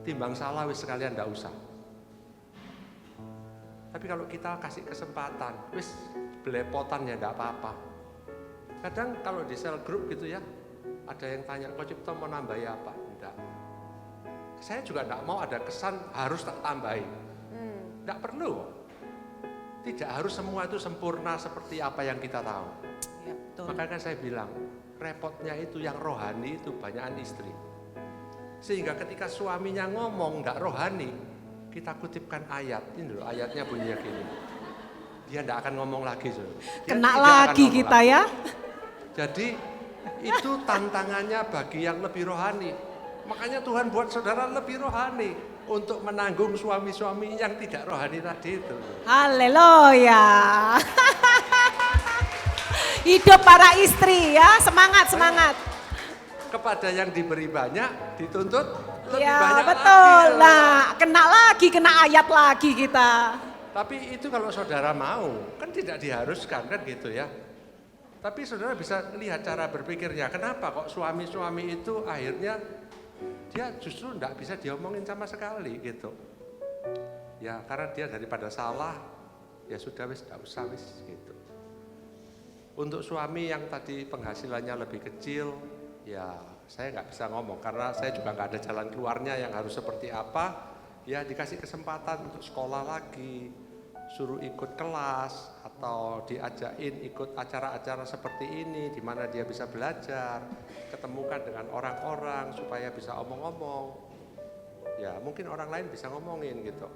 Speaker 2: Timbang salah wis sekalian nggak usah. Tapi kalau kita kasih kesempatan, wis belepotan ya nggak apa-apa. Kadang kalau di sel grup gitu ya, ada yang tanya, Coach Cipto mau nambahi apa? Enggak. Saya juga enggak mau ada kesan harus tak tambahin. Enggak perlu. Tidak harus semua itu sempurna seperti apa yang kita tahu.
Speaker 1: Ya, betul.
Speaker 2: Makanya saya bilang, repotnya itu yang rohani itu banyakan istri. Sehingga ketika suaminya ngomong enggak rohani, kita kutipkan ayat. Ini loh ayatnya bunyinya gini. Dia enggak akan ngomong lagi.
Speaker 1: Kena lagi kita ya.
Speaker 2: Jadi itu tantangannya bagi yang lebih rohani. Makanya Tuhan buat saudara lebih rohani untuk menanggung suami-suami yang tidak rohani tadi itu.
Speaker 1: Haleluya. Hidup para istri ya, semangat.
Speaker 2: Kepada yang diberi banyak dituntut lebih
Speaker 1: Ya
Speaker 2: banyak
Speaker 1: betul,
Speaker 2: lagi.
Speaker 1: nah kena ayat lagi kita.
Speaker 2: Tapi itu kalau saudara mau, kan tidak diharuskan kan gitu ya. Tapi saudara bisa lihat cara berpikirnya. Kenapa kok suami-suami itu akhirnya dia justru tidak bisa diomongin sama sekali gitu. Ya karena dia daripada salah, ya sudah wis tidak usah wis gitu. Untuk suami yang tadi penghasilannya lebih kecil, ya saya nggak bisa ngomong karena saya juga nggak ada jalan keluarnya yang harus seperti apa. Ya dikasih kesempatan untuk sekolah lagi, suruh ikut kelas atau diajakin ikut acara-acara seperti ini di mana dia bisa belajar, ketemukan dengan orang-orang supaya bisa omong-omong. Ya mungkin orang lain bisa ngomongin gitu.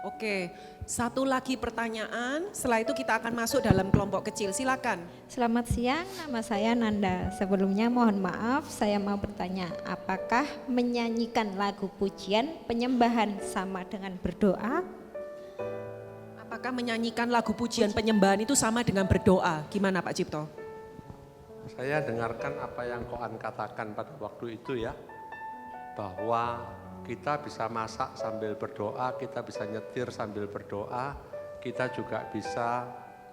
Speaker 1: Oke, satu lagi pertanyaan, setelah itu kita akan masuk dalam kelompok kecil, silakan.
Speaker 6: Selamat siang, nama saya Nanda. Sebelumnya mohon maaf, saya mau bertanya, apakah menyanyikan lagu pujian penyembahan sama dengan berdoa?
Speaker 1: Apakah menyanyikan lagu pujian penyembahan itu sama dengan berdoa? Gimana Pak Cipto?
Speaker 2: Saya dengarkan apa yang Koan katakan pada waktu itu ya, bahwa kita bisa masak sambil berdoa, kita bisa nyetir sambil berdoa, kita juga bisa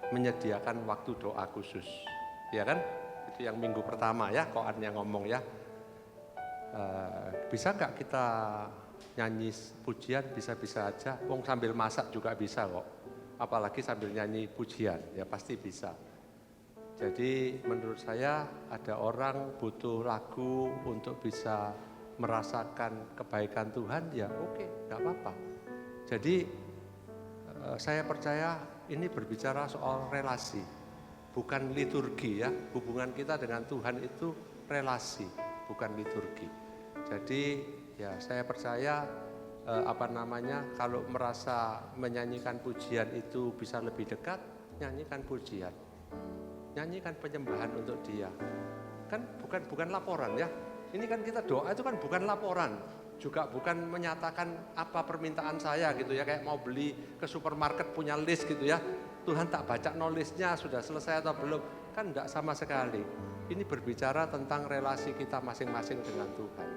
Speaker 2: menyediakan waktu doa khusus, ya kan? Itu yang minggu pertama ya, Koan yang ngomong ya. Bisa nggak kita nyanyi pujian? Bisa-bisa aja, wong sambil masak juga bisa kok. Apalagi sambil nyanyi pujian, ya pasti bisa. Jadi menurut saya ada orang butuh lagu untuk bisa merasakan kebaikan Tuhan, ya oke, nggak apa-apa. Jadi saya percaya ini berbicara soal relasi. bukan liturgi ya. Hubungan kita dengan Tuhan itu relasi, bukan liturgi. Jadi ya saya percaya kalau merasa menyanyikan pujian itu bisa lebih dekat, nyanyikan pujian. Nyanyikan penyembahan untuk Dia. Kan bukan laporan ya. Ini kan kita doa itu kan bukan laporan, juga bukan menyatakan apa permintaan saya gitu ya, kayak mau beli ke supermarket punya list gitu ya. Tuhan tak baca listnya sudah selesai atau belum, kan enggak sama sekali. Ini berbicara tentang relasi kita masing-masing dengan Tuhan.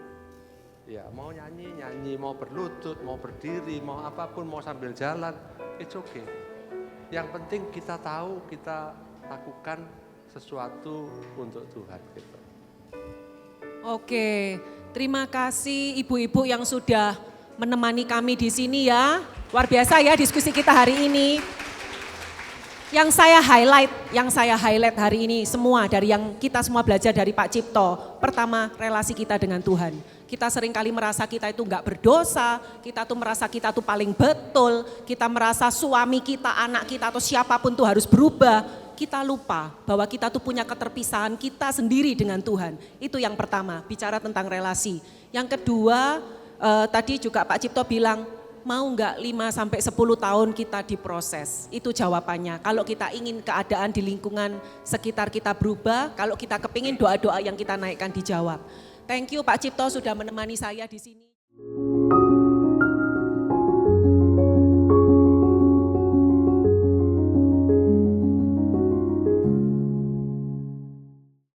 Speaker 2: Ya mau nyanyi, mau berlutut, mau berdiri, mau apapun, mau sambil jalan, it's okay. Yang penting kita tahu kita lakukan sesuatu untuk Tuhan gitu.
Speaker 1: Oke, terima kasih ibu-ibu yang sudah menemani kami di sini ya. Luar biasa ya diskusi kita hari ini. Yang saya highlight hari ini semua dari yang kita semua belajar dari Pak Cipto. Pertama, relasi kita dengan Tuhan. Kita seringkali merasa kita itu enggak berdosa, kita tuh merasa kita tuh paling betul, kita merasa suami kita, anak kita atau siapapun tuh harus berubah. Kita lupa bahwa kita tuh punya keterpisahan kita sendiri dengan Tuhan. Itu yang pertama, bicara tentang relasi. Yang kedua, tadi juga Pak Cipto bilang, mau enggak 5-10 tahun kita diproses? Itu jawabannya. Kalau kita ingin keadaan di lingkungan sekitar kita berubah, kalau kita kepingin doa-doa yang kita naikkan dijawab. Thank you Pak Cipto sudah menemani saya di sini.